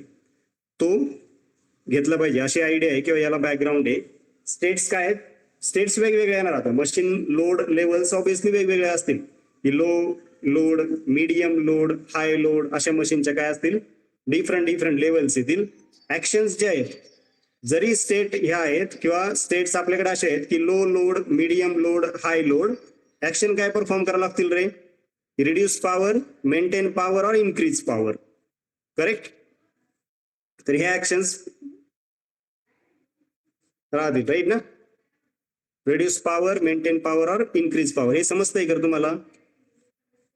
तो घेतला पाहिजे, अशी आयडिया आहे किंवा याला बॅकग्राऊंड आहे. स्टेट्स काय आहेत? स्टेट्स वेगवेगळे येणार. आता मशीन लोड लेवल्स ऑब्विसली वेगवेगळे असतील. की लो लोड, मीडियम लोड, हाय लोड अशा मशीनच्या काय असतील? डिफरंट लेवल्स येतील. ऍक्शन्स जे आहेत, जरी स्टेट ह्या आहेत किंवा स्टेट्स आपल्याकडे असे आहेत की लो लोड, मीडियम लोड, हाय लोड, ऍक्शन काय परफॉर्म करावं लागतील रे? रिड्यूस पॉवर, मेंटेन पॉवर और इन्क्रीज पॉवर. करेक्ट. तर ह्या ऍक्शन्स राहतील. राईट ना? रिड्यूस पॉवर, मेंटेन पॉवर और इन्क्रीज पॉवर. हे समजतंय का तुम्हाला?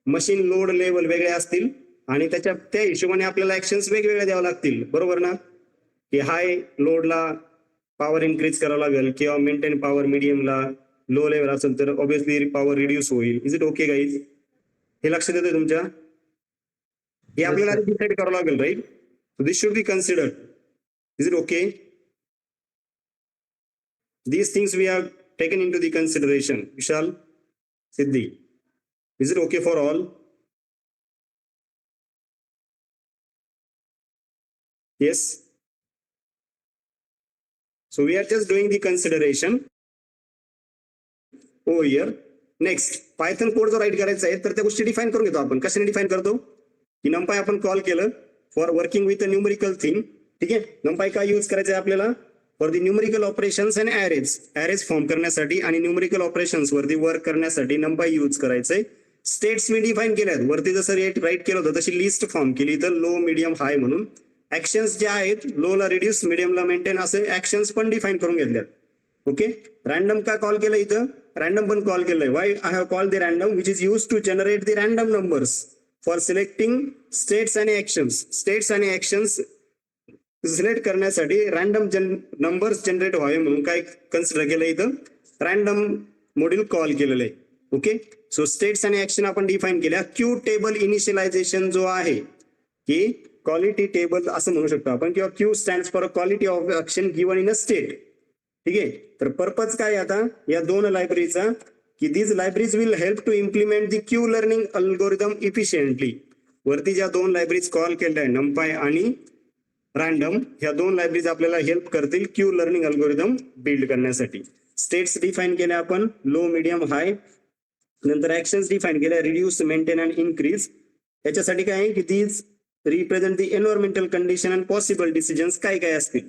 मशीन लोड लेवल वेगळे असतील आणि त्या हिशोबाने आपल्याला ऍक्शन्स वेगवेगळे द्यावं लागतील. बरोबर ना? की हाय लोडला पॉवर इन्क्रीज करावं लागेल किंवा मेंटेन पॉवर मीडियमला लो लेवल असेल तर ऑब्विसली पॉवर रिड्यूस होईल. Is it okay guys? हे लक्षात येतं तुमच्या? हे आपल्याला डिसाईड करावं लागेल, right? So this should be considered. Is it okay? These things we have taken into the consideration. Vishal, Siddhi, is it okay for all? Yes. So we are just doing the consideration over here. Next, Python code जो right करायचा आहे तर त्या गोष्टी define करून घेतो आपण. कशाने डिफाईन करतो? की numpy आपण कॉल केलं for working with a numerical thing. ठीक आहे, numpy काय यूज करायचं आहे आपल्याला? For the numerical operations and arrays form करण्यासाठी आणि न्यूमेरिकल ऑपरेशन्स वरती वर्क करण्यासाठी numpy यूज करायचंय. स्टेट्स मी डिफाईन केल्यात, वरती जसं राईट केलं होतं तशी लिस्ट फॉर्म केली तर लो मिडियम हाय म्हणून. ऍक्शन्स जे आहेत लोला रिड्यूस मिडियमला मेंटेन असे ऍक्शन्स पण डिफाईन करून घेतल्यात. ओके, रॅन्डम का कॉल केलं इथं? रॅन्डम पण कॉल केलंय. Why I have call the random which is use to generate the random numbers for selecting states आणि ऍक्शन्स. स्टेट्स आणि ऍक्शन्स सिलेक्ट करण्यासाठी रॅन्डम नंबर्स जनरेट व्हावे म्हणून काय कन्सिडर केलं इथं? रॅन्डम मॉड्यूल कॉल केलेलं आहे. ओके, सो स्टेट्स आणि ऍक्शन आपण डिफाईन केल्या. क्यू टेबल इनिशियलायझेशन जो आहे की क्वालिटी टेबल असं म्हणू शकतो आपण, किंवा Q stands for quality of action given in a state. ठीक आहे, तर पर्पज काय आता या दोन लायब्ररीचा की these libraries will help to implement the Q learning algorithm efficiently. वरती ज्या दोन लायब्ररीज कॉल केल्या आहे numpy आणि रॅन्डम, ह्या दोन लायब्ररीज आपल्याला हेल्प करतील क्यू लर्निंग अल्गोरिदम बिल्ड करण्यासाठी. स्टेट्स डिफाईन केल्या आपण लो मिडियम हाय. नंतर ऍक्शन्स डिफाईन केल्या रिड्यूस मेंटेन अँड इन्क्रीज. याच्यासाठी काय आहे की these represent the environmental condition and possible decisions काय काय असतील.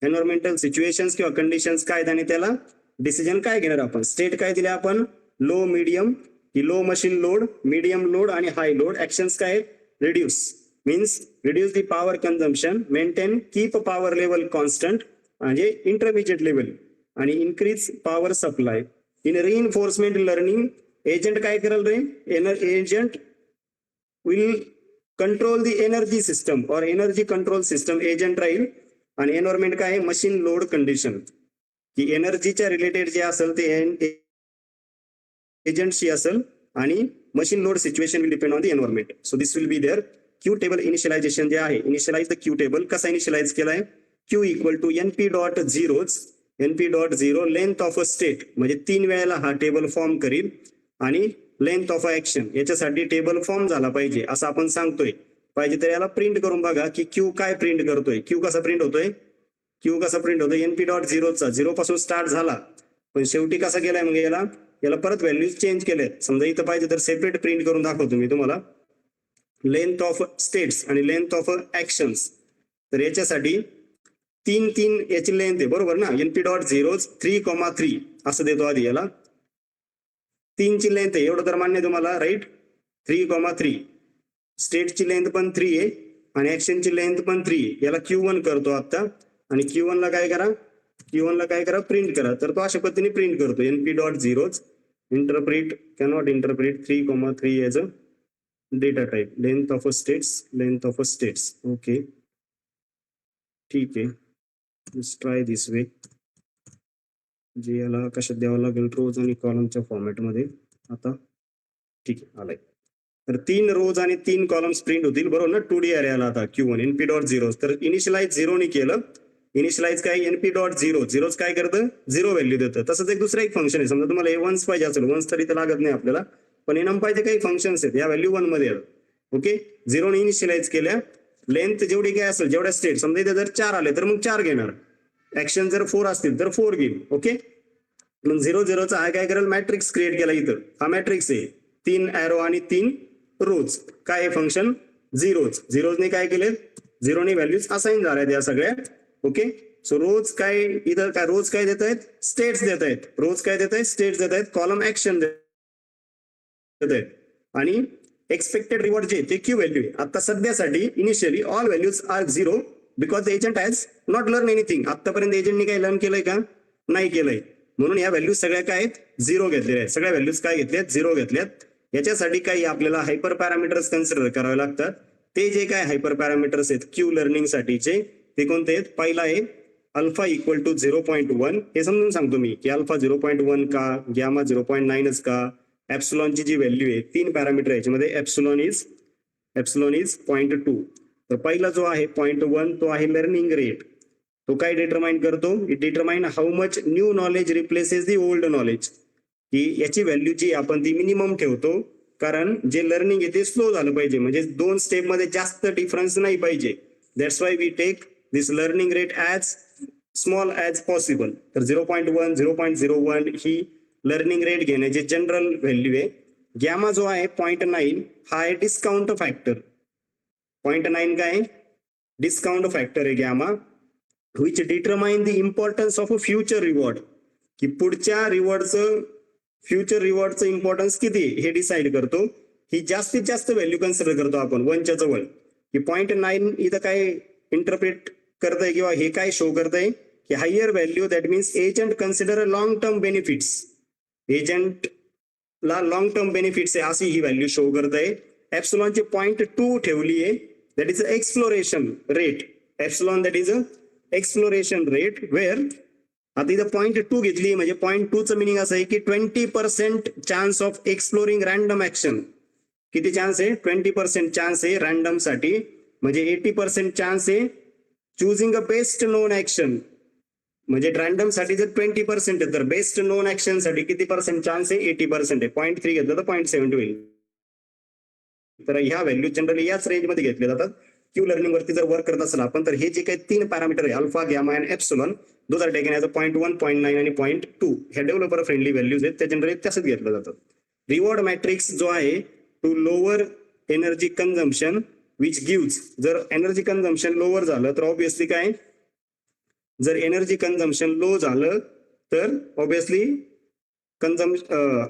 एन्व्हायरमेंटल सिच्युएशन्स किंवा कंडिशन्स काय आणि त्याला डिसिजन काय घेणार आपण. स्टेट काय दिले आपण? लो मिडियम, की low machine load, medium load आणि हाय लोड. ऍक्शन्स काय? Reduce means reduce the power consumption, maintain keep power level constant म्हणजे इंटरमिजिएट लेवल, आणि increase power supply. In reinforcement learning agent काय करेल रे? Agent will control the energy system और energy control system agent राहील. आणि environment काय आहे? मशीन लोड कंडिशन, की एनर्जीच्या रिलेटेड जे असेल ते एजंटशी असेल आणि machine load situation will depend on the environment. So this will be there. Q table initialization जे आहे, इनिशियलाइज द क्यू टेबल. कसा इनिशियलाइज केलाय? Q equal to np dot zeros, np dot zero length of a state, म्हणजे 3 वेळेला हा table form करील. आणि length of a action, याच्यासाठी टेबल फॉर्म झाला पाहिजे असं आपण सांगतोय. पाहिजे तर याला प्रिंट करून बघा की क्यू काय प्रिंट करतोय. क्यू कसा प्रिंट होतोय? क्यू कसा प्रिंट होतोय? np डॉट झिरोचा, झिरो पासून स्टार्ट झाला पण शेवटी कसा गेलाय मग याला परत व्हॅल्यूज चेंज केल्या. समजा इथं पाहिजे तर सेपरेट प्रिंट करून दाखवतो मी तुम्हाला. लेंथ ऑफ स्टेट्स आणि लेंथ ऑफ ऍक्शन्स, तर याच्यासाठी 3 याची लेंथ आहे बरोबर ना. np डॉट झिरो 3,3 असं देतो आधी. याला 3 ची लेंथ आहे एवढं तर मान्य तुम्हाला, राईट? 3,3. स्टेटची लेंथ पण 3 आहे आणि ऍक्शनची लेंथ पण 3 आहे. याला Q1 करतो आता, आणि Q1 ला काय करा? Q1 ला काय करा? प्रिंट करा. तर तो अशा पद्धतीने प्रिंट करतो np dot zero interpret cannot interpret 3,3 as a data type, length of a states. Okay, ठीक आहे, लेट्स ट्राय दिस वे. जे याला कशात द्यावं लागेल? रोज आणि कॉलमच्या फॉर्मॅटमध्ये. आता ठीक आहे, आलाय. तर 3 रोज आणि 3 कॉलम्स प्रिंट होतील बरोबर ना 2D अरेला. आता Q1 np डॉट झिरो, तर इनिशियलाइज झिरोने केलं. इनिशियलाइज काय? np डॉट झिरो काय करतं? 0 व्हॅल्यू देतं. तसंच एक दुसरं एक फंक्शन आहे. समजा तुम्हाला हे 1 पाहिजे असेल, 1 तरी तर लागत नाही आपल्याला, पण numpyचे काही फंक्शन्स आहेत या व्हॅल्यू 1 मध्ये. ओके, 0 ने इनिशियलाइज केल्या. लेंथ जेवढी काय असेल, जेवढ्या स्टेट, समजा इथे जर 4 आले तर मग 4 घेणार. ऍक्शन जर 4 असतील तर 4 घेईल. ओके, मग 0,0चा हा काय करेल? मॅट्रिक्स क्रिएट केला. इथं हा मॅट्रिक्स आहे, 3 ऍरो आणि 3 रोज. काय फंक्शन? झिरोजने काय केले? 0 ने व्हॅल्यूज असाइन झाल्या या सगळ्या. ओके, सो रोज काय इथं काय? रोज काय देत आहेत? स्टेट्स देत आहेत. रोज काय देत आहेत? स्टेट्स देत आहेत. कॉलम ऍक्शन देत आहेत. आणि एक्सपेक्टेड रिवॉर्ड जे ते क्यू व्हॅल्यू आहे. आता सध्यासाठी initially all values are 0 because the agent has not learn anything. आतापर्यंत एजंटने काही लर्न केलंय का? नाही केलंय. म्हणून या व्हॅल्यूज सगळ्या काय आहेत? 0 घेतलेल्या आहेत. सगळ्या व्हॅल्यूज काय घेतल्यात? 0 घेतल्यात. याच्यासाठी काही आपल्याला हायपर पॅरामीटर्स कन्सिडर करावे लागतात. ते जे काय हायपर पॅरामीटर्स आहेत क्यू लर्निंग साठीचे, ते कोणते आहेत? पहिला आहे अल्फा इक्वल टू 0.1. हे समजून सांगतो मी की अल्फा 0.1 का, गॅमा 0.9च का. एप्सिलॉनची जी व्हॅल्यू आहे 3 पॅरामीटर आहे, याच्यामध्ये एप्सिलॉन इज 0.2. तर पहिला जो आहे 0.1 तो आहे लर्निंग रेट. तो काय डिटरमाइन करतो? It determine how much new knowledge replaces the old knowledge. की याची व्हॅल्यू जी आपण ती मिनिमम ठेवतो, कारण जे लर्निंग आहे ते स्लो झालं पाहिजे, म्हणजे 2 स्टेप मध्ये जास्त डिफरन्स नाही पाहिजे. That's why we take this learning rate as small as possible. तर 0.1 0.01 ही लर्निंग रेट घेण्याची जनरल व्हॅल्यू आहे. गॅमा जो आहे 0.9 हा आहे डिस्काउंट फॅक्टर. 0.9 काय? डिस्काउंट फॅक्टर आहे gamma, which determine the importance of a future reward. की पुढच्या रिवॉर्डचं, फ्युचर रिवॉर्डचं इम्पॉर्टन्स किती हे डिसाइड करतो. ही जास्तीत जास्त व्हॅल्यू कन्सिडर करतो आपण 1च्या जवळ. की 0.9 इथं काय इंटरप्रेट करतंय किंवा हे काय शो करतंय की higher value, that means agent consider long term benefits. एजंटला लॉंग टर्म बेनिफिट्स आहे अशी ही व्हॅल्यू शो करतंय. एप्सिलॉनची 0.2 ठेवली आहे, that is exploration rate. Epsilon that is a exploration rate, where आता इथं 0.2 घेतली, म्हणजे 0.2चं मिनिंग असं आहे की 20% chance of exploring random action. किती चान्स आहे? 20% चान्स आहे रॅन्डम साठी, म्हणजे 80% चान्स आहे चुझिंग अ बेस्ट नोन ऍक्शन. म्हणजे रॅन्डम साठी जर 20% आहे, तर बेस्ट नोन ऍक्शन साठी किती पर्सेंट चान्स आहे? 80% आहे. 0.3 घेतलं तर 0.7 होईल. तर ह्या व्हॅल्यू जनरली याच रेंजमध्ये घेतल्या जातात. क्यू लर्निंग वरती जर वर्क करत असेल आपण, तर हे जे काही 3 पॅरामीटर आहे अल्फा, गॅमा आणि epsilon, those are taken as a 0.1, 0.9 आणि 0.2 ह्या डेव्हलपर फ्रेंडली व्हॅल्यूज आहेत, त्या जनरली तसंच घेतलं जातात. रिवॉर्ड मॅट्रिक्स जो आहे to lower energy consumption which gives. जर एनर्जी कन्झम्पशन लोअर झालं तर ऑब्विसली काय, जर एनर्जी कन्झम्पशन लो झालं तर ऑब्विसली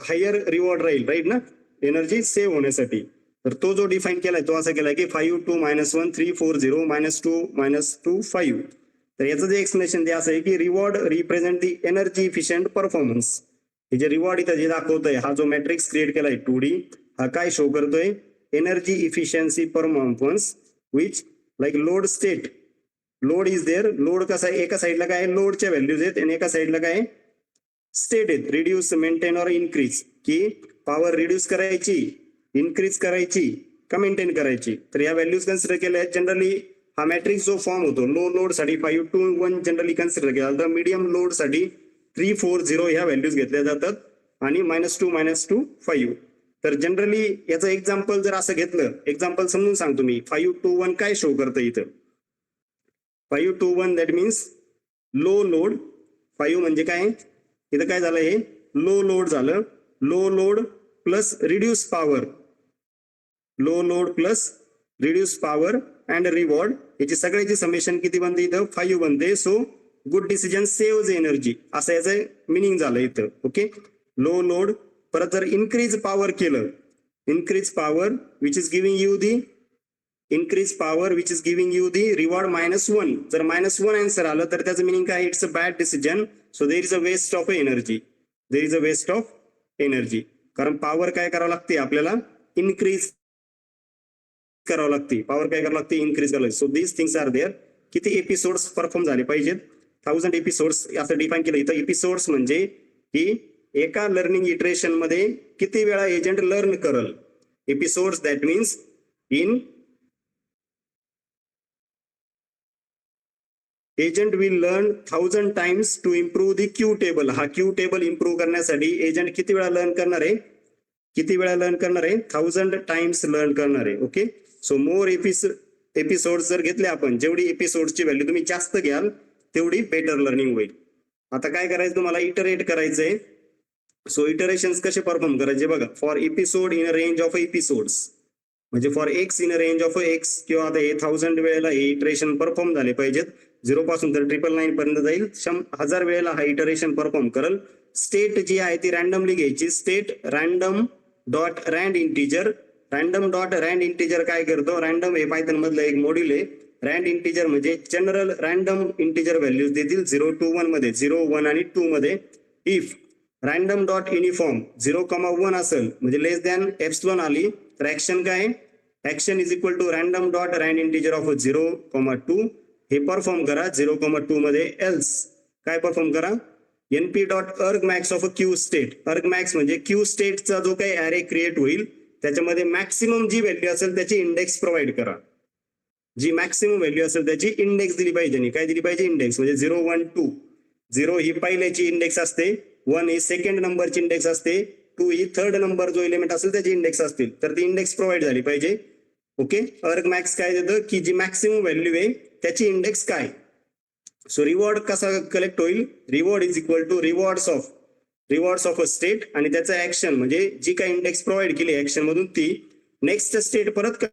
हायर रिवॉर्ड राहील, राईट ना, एनर्जी सेव्ह होण्यासाठी. तर तो जो डिफाईन केलाय तो असा केलाय की 5 2 -1 3 4 0 -2 -2 5. तर याचं जे एक्सप्लेनेशन ते असं आहे की रिवॉर्ड रिप्रेझेंट दी एनर्जी इफिशियंट परफॉर्मन्स. हे जे रिवॉर्ड इथं जे दाखवतोय, हा जो मॅट्रिक्स क्रिएट केलाय 2D, हा काय शो करतोय? Energy efficiency performance which like load state. Load is there. Load कसा आहे? एका साईडला काय लोडच्या व्हॅल्यूज आहेत आणि एका साईडला काय स्टेट आहेत. रिड्यूस, मेंटेन और इन्क्रीज. की पॉवर रिड्यूस करायची, इन्क्रीज करायची का मेंटेन करायची. तर या व्हॅल्यूज कन्सिडर केल्या आहेत. जनरली हा मॅट्रिक्स जो फॉर्म होतो लो लोड साठी 5 2 1 जनरली कन्सिडर केला जातं. मीडियम लोड साठी 3 4 0 ह्या व्हॅल्यूज घेतल्या जातात आणि -2 -2 5. तर जनरली याचं एक्झाम्पल जर असं घेतलं, एक्झाम्पल समजून सांगतो मी. 5 2 1 काय शो करतं इथं? 5 2 1 दॅट मीन्स लो लोड. 5 म्हणजे काय? इथं काय झालं? हे लो लोड झालं. Low load plus reduce power, low load plus reduce power and reward, याची सगळ्याची समेशन किती बनते? इथं 5 बनते. So good decision saves energy, असं याचं मिनिंग झालं इथं. Okay, low load. परत जर इन्क्रीज पॉवर केलं, increase power which is giving you the, increase power which is giving you the reward -1. जर -1 आन्सर आलं तर त्याचं मिनिंग काय? It's a bad decision. So there is a waste of energy, there is a waste of energy. कारण power काय करावं लागते आपल्याला? इन्क्रीज करावं लागते. पॉवर काय करावं लागते? इन्क्रीज करावं लागते. So these things are there. किती एपिसोड्स परफॉर्म झाले पाहिजेत? 1000 एपिसोड्स असं डिफाईन केलं इथं. एपिसोड्स म्हणजे की एका लर्निंग इटरेशन मध्ये किती वेळा एजंट लर्न करल. Episodes that means in agent will learn 1000 times to improve the Q table. हा क्यू टेबल इम्प्रूव्ह करण्यासाठी एजंट किती वेळा लर्न करणार आहे? किती वेळा लर्न करणार आहे? 1000 टाइम्स लर्न करणार आहे. ओके, सो मोर एपिसोड जर घेतले आपण, जेवढी एपिसोडची व्हॅल्यू तुम्ही जास्त घ्याल तेवढी बेटर लर्निंग होईल. आता काय करायचं तुम्हाला? इटरेट करायचंय. सो इटरेशन्स कसे परफॉर्म करायचे बघा. For episode in a range of episodes, म्हणजे for X in a range of X, किंवा आता हे 1000 वेळेला हे इटरेशन परफॉर्म झाले पाहिजेत. 0 पासून तर 999 पर्यंत जाईल. 1000 वेळेला हा इटरेशन परफॉर्म करल. स्टेट जी आहे ती रॅन्डमली घ्यायची. State random dot rand integer. Random dot rand integer काय करतो? रॅन्डम हे पायथन मधलं एक मॉड्यूल आहे. रँड इंटिजर म्हणजे जनरल रॅन्डम इंटिजर व्हॅल्यूज देतील 0 to 1 मध्ये, 0 1 आणि 2 मध्ये. इफ रॅन्डम डॉट युनिफॉर्म 0,1 असेल म्हणजे लेस दॅन एप्सिलॉन आली, तर ऍक्शन काय? Action is equal to random dot rand integer of 0,2 हे परफॉर्म करा 0,2 मध्ये. एल्स काय परफॉर्म करा, np dot arg max of a Q state. अर्ग मॅक्स म्हणजे क्यू स्टेटचा जो काही ॲरे क्रिएट होईल त्याच्यामध्ये मॅक्सिमम जी व्हॅल्यू असेल त्याची इंडेक्स प्रोव्हाइड करा. जी मॅक्सिमम व्हॅल्यू असेल त्याची इंडेक्स दिली पाहिजे. काय दिली पाहिजे, इंडेक्स. म्हणजे 0, 1, 2. 0 ही पहिल्याची इंडेक्स असते, 1 ही सेकंड नंबरची इंडेक्स असते, 2 ही थर्ड नंबर जो एलिमेंट असेल त्याची इंडेक्स असतील. तर ती इंडेक्स प्रोव्हाइड झाली पाहिजे. ओके. अर्ग मॅक्स काय देतं की जी मॅक्सिमम व्हॅल्यू आहे त्याची इंडेक्स काय. सो रिवॉर्ड कसा कलेक्ट होईल, reward is equal to rewards of a state आणि त्याचा ऍक्शन म्हणजे जी काही इंडेक्स प्रोव्हाइड केली ऍक्शन मधून ती नेक्स्ट स्टेट परत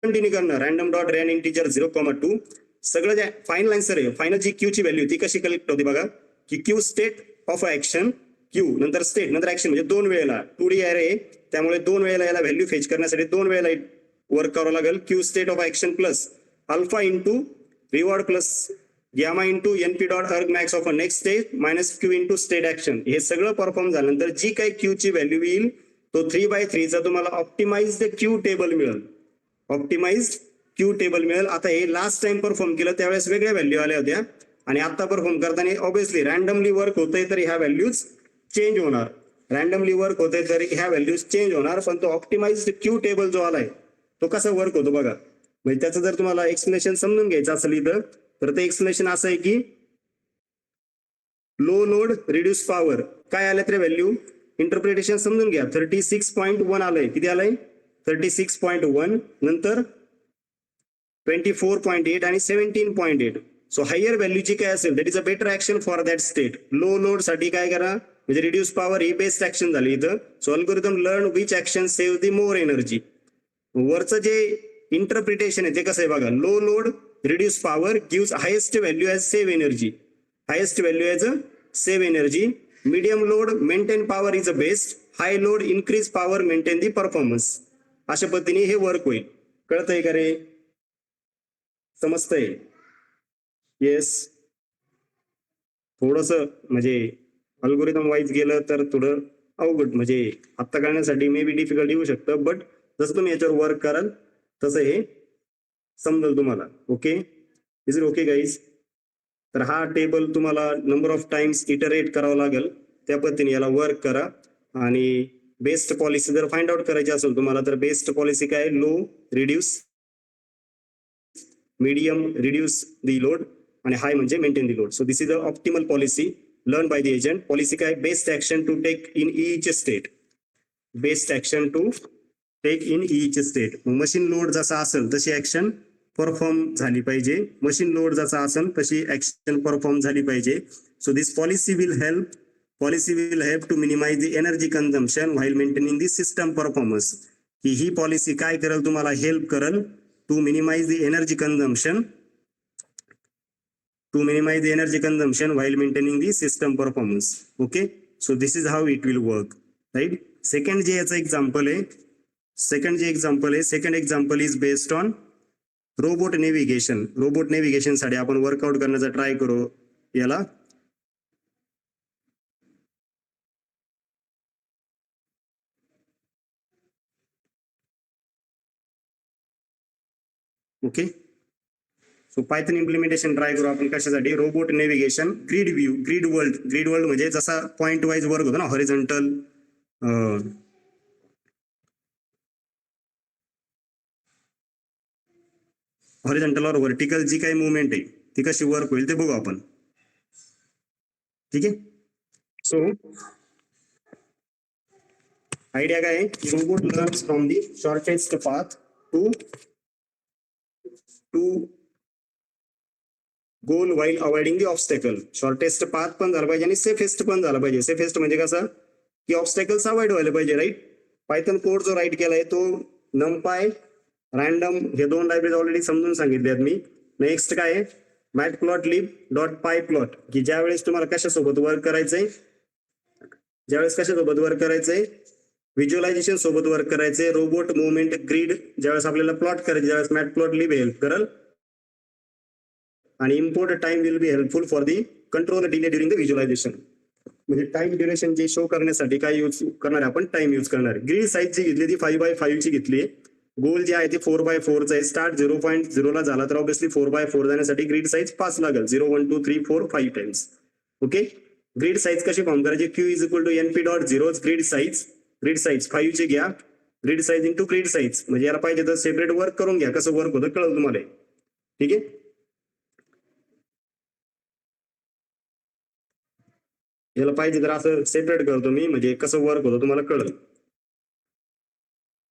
कंटिन्यू करणार. Random dot ran integer 0,2. सगळं जे फायनल आन्सर आहे, फायनल जी क्यू ची व्हॅल्यू ती कशी कलेक्ट होते बघा, की Q state of action, Q नंतर स्टेट नंतर ऍक्शन म्हणजे 2 वेळेला 2D ॲरे आहे त्यामुळे 2 वेळेला याला व्हॅल्यू फेच करण्यासाठी 2 वेळेला वर्क करावं लागेल. Q state of action plus alpha into reward plus gamma into np dot arg max of a next state minus Q into state action. हे सगळं परफॉर्म झाल्यानंतर जी काही क्यू ची व्हॅल्यू येईल तो 3/3 चा तुम्हाला ऑप्टिमाइज्ड क्यू टेबल मिळेल. ऑप्टिमाइज्ड क्यू टेबल मिळेल. आता हे लास्ट टाइम परफॉर्म केलं त्यावेळेस वेगळ्या व्हॅल्यू आल्या होत्या आणि आता परफॉर्म करताना ऑब्विसली रॅन्डमली वर्क होतंय तर ह्या व्हॅल्यूज चेंज होणार. रॅन्डमली वर्क होतंय तर ह्या व्हॅल्यूज चेंज होणार. पण तो ऑप्टिमाइज्ड क्यू टेबल जो आलाय तो कसा वर्क होतो बघा. म्हणजे त्याचं जर तुम्हाला एक्सप्लेनेशन समजून घ्यायचं असेल इथं तर ते एक्सप्लेनेशन असं आहे की लो लोड रिड्यूस पॉवर काय आले तर व्हॅल्यू इंटरप्रिटेशन समजून घ्या. 36.1 आलंय. किती आलंय, 36.1. नंतर 24.8 आणि 17.8. सो हायर व्हॅल्यू जी काय असेल that is a better action for that state. Low load साठी काय करा म्हणजे रिड्यूस पॉवर ही बेस्ट ऍक्शन झाली इथं. So algorithm learn which action save the more energy. वरचं जे इंटरप्रिटेशन आहे ते कसं आहे बघा, low load reduce power gives highest value as save energy. Highest value as a save energy. Medium load maintain power is a best. High load increase power maintain the performance. अशा पद्धतीने हे work होईल. कळतंय का रे, समजतंय? Yes. थोडस म्हणजे algorithm wise गेलं तर थोडं अवघड म्हणजे आत्ता करण्यासाठी मे बी डिफिकल्ट येऊ शकतं. बट जसं तुम्ही याच्यावर वर्क कराल तसं हे समजेल तुम्हाला. Okay, is it okay guys? तर हा टेबल तुम्हाला नंबर ऑफ टाइम्स इटरेट करावं लागेल. त्या पद्धतीने याला वर्क करा. आणि बेस्ट पॉलिसी जर फाइंड आउट करायची असेल तुम्हाला तर बेस्ट पॉलिसी काय, low reduce, medium reduce the load आणि हाय म्हणजे maintain the load. So this is a optimal policy learn by the agent. Policy काय, best action to take in each state. Best action to take in each state. Machine load जसा असेल तशी action perform झाली पाहिजे. Machine load जसा असेल तशी action perform झाली पाहिजे. So this policy will help to minimize the energy consumption while maintaining the system performance. ही पॉलिसी काय करेल, तुम्हाला हेल्प करेल to minimize the energy consumption while maintaining the system performance. Okay, so this is how it will work, right? Second जे याचं example आहे, second example is based on robot navigation. Robot navigation साठी आपण work out करण्याचा try करू. याला okay. So python implementation try करू आपण कशासाठी, robot navigation. Grid view, grid world म्हणजे जसा पॉइंट वाईज वर्क होतो ना, हॉरिझॉन्टल और व्हर्टिकल जी काही मुवमेंट आहे ती कशी वर्क होईल ते बघू आपण. ठीक आहे. सो आयडिया काय आहे, robot learns from the shortest path to goal while avoiding the obstacle. Shortest path पण झाला पाहिजे आणि सेफेस्ट पण झाला पाहिजे. सेफेस्ट म्हणजे कसं की ऑब्स्टॅकल्स अवॉइड व्हायला पाहिजे, राईट? पायथन कोड जो राईट केलाय तो नमपाय, रॅन्डम हे 2 लायब्ररी ऑलरेडी समजून सांगितल्यात मी. नेक्स्ट काय आहे, मॅटप्लॉटलिब डॉट पाय प्लॉट, की ज्यावेळेस तुम्हाला कशासोबत वर्क करायचंय, व्हिज्युअलायझेशन सोबत वर्क करायचंय, रोबोट मुवमेंट ग्रीड ज्यावेळेस आपल्याला प्लॉट करायचे त्यावेळेस मॅटप्लॉटलिब हेल्प करेल. आणि import time will be helpful for the control delay during the visualization. म्हणजे टाइम ड्युरेशन जे शो करण्यासाठी काय यूज करणार आपण, टाइम यूज करणार. ग्रीड साईज जी घेतली ती 5x5 ची घेतली. गोल जे आहे ते 4x4 चा आहे. स्टार्ट 0.0 ला झाला तर ऑब्विसली 4x4 जाण्यासाठी ग्रीड साईज 5 लागेल. 0 1 2 3 4 5 टाइम्स. ओके. ग्रीड साईज कशी फॉर्म करायची? Q is equal to NP.0 grid size 5 ची घ्या. Grid size into grid size, म्हणजे याला पाहिजे तर सेपरेट वर्क करून घ्या, कसं वर्क होतं कळलं तुम्हाला. ठीक आहे. याला पाहिजे तर असं सेपरेट करतो मी, म्हणजे कसं वर्क होतं तुम्हाला कळलं.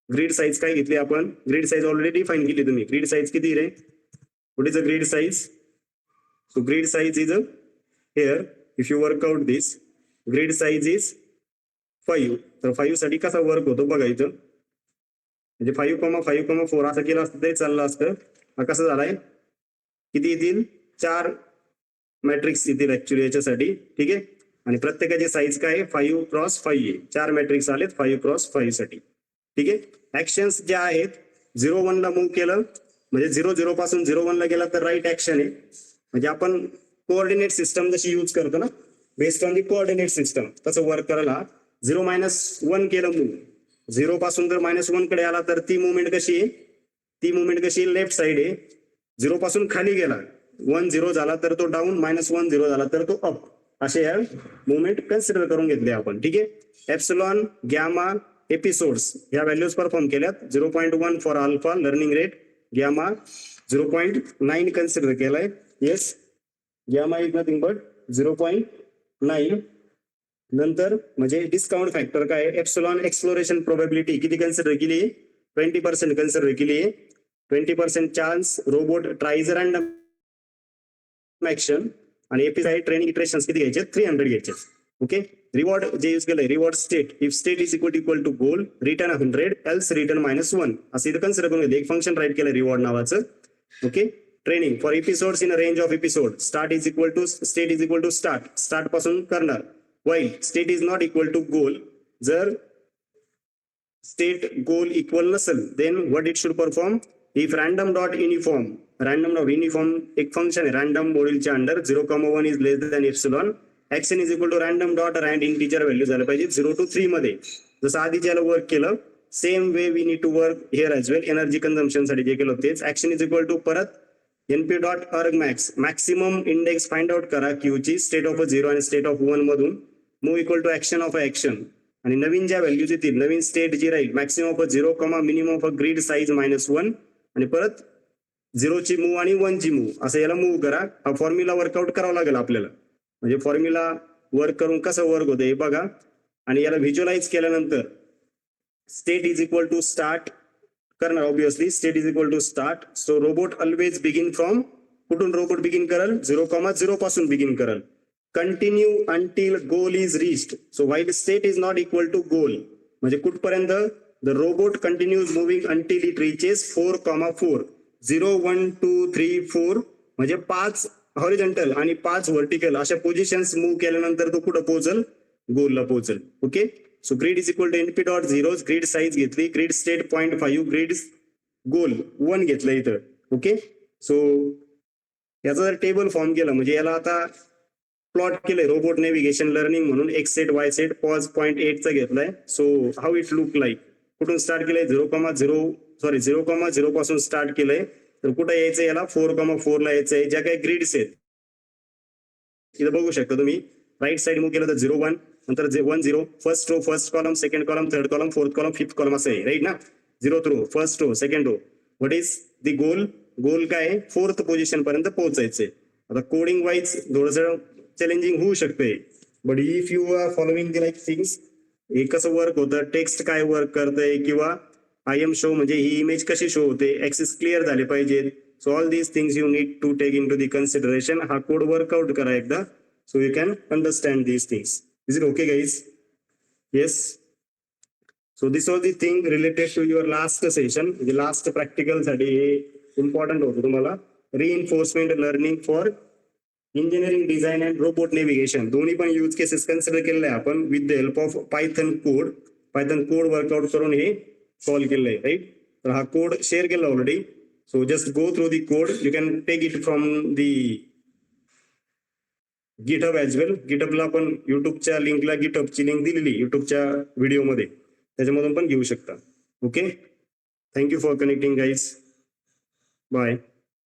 ग्रीड साईज काय घेतली आपण? ग्रीड साईज ऑलरेडी डिफाईन केली तुम्ही. ग्रीड साईज किती रे? What is a grid size? So grid size is here, if you work out this, grid size is 5. तर 5 साठी कसा वर्क होतो बघा इथं, म्हणजे 5,5,4 असं केलं असतं तरी चाललं असतं. हा कसं झालाय, किती येतील? 4 मॅट्रिक्स येतील ऍक्च्युली याच्यासाठी. ठीक आहे. आणि प्रत्येकाची साईज काय आहे? 5x5 आहे. 4 मॅट्रिक्स आलेत 5x5 साठी. ठीक आहे. ऍक्शन्स ज्या आहेत, 0-1 ला मूव्ह केलं म्हणजे 0-0 पासून 0-1 ला गेला तर राईट ऍक्शन आहे. म्हणजे आपण कोऑर्डिनेट सिस्टम जशी यूज करतो ना, based on the coordinate system, तसं वर्क करायला. 0-1 केलं मूव्ह, 0 पासून जर -1 कडे आला तर ती मुवमेंट कशी आहे? ती मुवमेंट कशी लेफ्ट साइड आहे. 0 पासून खाली गेला, 1-0 झाला तर तो डाऊन, -1-0 झाला तर तो अप, असे या मुवमेंट कन्सिडर करून घेतले आपण. ठीक आहे. एप्सिलॉन, गॅमा, एपिसोड्स या व्हॅल्यूज परफॉर्म केल्यात. 0.1 for alpha learning rate, gamma 0.9 consider केलाय. Yes, gamma is nothing but 0.9. नंतर म्हणजे डिस्काउंट फॅक्टर काय आहे? एप्सिलॉन एक्सप्लोरेशन प्रोबॅबिलिटी किती कन्सिडर केली? 20% कन्सिडर केली आहे. 20% chance robot tries random action. आणि एपीआय ट्रेनिंग इटरेशन्स किती घ्यायचे? 300 घ्यायचे. ओके. रिवॉर्ड जे यूज केलंय, reward state, if state is equal to goal, return 100 else return -1 असं इथं कन्सिडर करून घेतलं. एक फंक्शन राईट केलं रिवॉर्ड नावाचं. Okay. Training for episodes in a range of episode, start is equal to state is equal to start पासून करणार. While state is not equal to goal, जर स्टेट गोल इक्वल नसेल then what it should perform? If random dot uniform, random dot uniform एक function आहे random मॉड्यूलच्या अंडर, 0,1 is less than epsilon, action is equal to random dot rand integer value झालं पाहिजे 0 to 3 मध्ये. जसं आधी ज्याला वर्क केलं same way we need to work here as well. Energy consumption साठी जे केलं तेच. ऍक्शन इज इक्वल टू परत NP dot arg max, maximum index find out करा Q ची, स्टेट ऑफ 0 आणि स्टेट ऑफ 1 मधून. Move equal to action of action, आणि नवीन ज्या व्हॅल्यूज येतील, नवीन स्टेट जी राहील, maximum of 0, minimum of grid size -1, आणि परत 0 ची मूव्ह आणि 1 ची मूव्ह, असं याला मूव्ह करा. हा फॉर्म्युला वर्कआउट करावा लागेल आपल्याला. म्हणजे फॉर्म्युला वर्क करून कसं वर्क होतं हे बघा. आणि याला व्हिज्युअलाइज केल्यानंतर state is equal to start करणार. Obviously state is equal to start. So robot always begin from, कुठून रोबोट बिगिन करल? 0,0 पासून बिगिन करल. Continue until goal is reached. So while state is not equal to गोल, म्हणजे कुठपर्यंत? The robot continues moving until it reaches 4,4. 0 1 2 3 4 म्हणजे 5 horizontal आणि 5 vertical अशा positions move केल्यानंतर तो कुठं पोहोचल? गोलला पोहोचल. Okay. So grid is equal to NP dot 0, grid size घेतली, ग्रीड स्टेट 0.5, ग्रीड गोल 1 घेतलं इथं. ओके. सो याचा जर टेबल फॉर्म केलं म्हणजे याला आता प्लॉट केलंय रोबोट नेव्हिगेशन लर्निंग म्हणून, x set Y set pause 0.8 चा घेतलाय. So how it look like, कुठून स्टार्ट केलंय? 0,0 पासून स्टार्ट केलंय, तर कुठं यायचं याला? 4,4 ला यायचंय. ज्या काही ग्रीड्स आहेत इथं बघू शकता तुम्ही, राईट साइड मूव्ह केलं तर 0-1, नंतर 1-0, first row, first column, second column, third column, fourth column, fifth column असं आहे. राईट ना? 0th row, first row, second row. What is the goal? Goal काय आहे? 4th पोझिशन पर्यंत पोहोचायचंय. आता कोडिंग वाईज थोडस चॅलेंजिंग होऊ शकते, but if you are following the like things, हे कसं वर्क होतं, टेक्स्ट काय वर्क करतंय, किंवा IM शो म्हणजे ही इमेज कशी शो होते, ऍक्सेस क्लिअर झाले पाहिजेत. So all these things you need to take into the consideration. हा कोड वर्कआउट करा एकदा, so you can understand these things. Is it okay, guys? Yes. So this was the thing related to your last session. The last practical साठी important होतं तुम्हाला. Reinforcement learning for engineering design and robot navigation, दोन्ही पण use cases consider केलेले आहे आपण with the help of Python code workout करून हे सॉल्व्ह केलंय. राईट. तर हा कोड शेअर केला already. So just go through the code. You can take it from the GitHub as well. गिटहबला पण युट्यूबच्या लिंकला गिटहबची लिंक दिलेली युट्यूबच्या व्हिडिओमध्ये, त्याच्यामधून पण घेऊ शकता. Okay. Thank you for connecting, guys. Bye.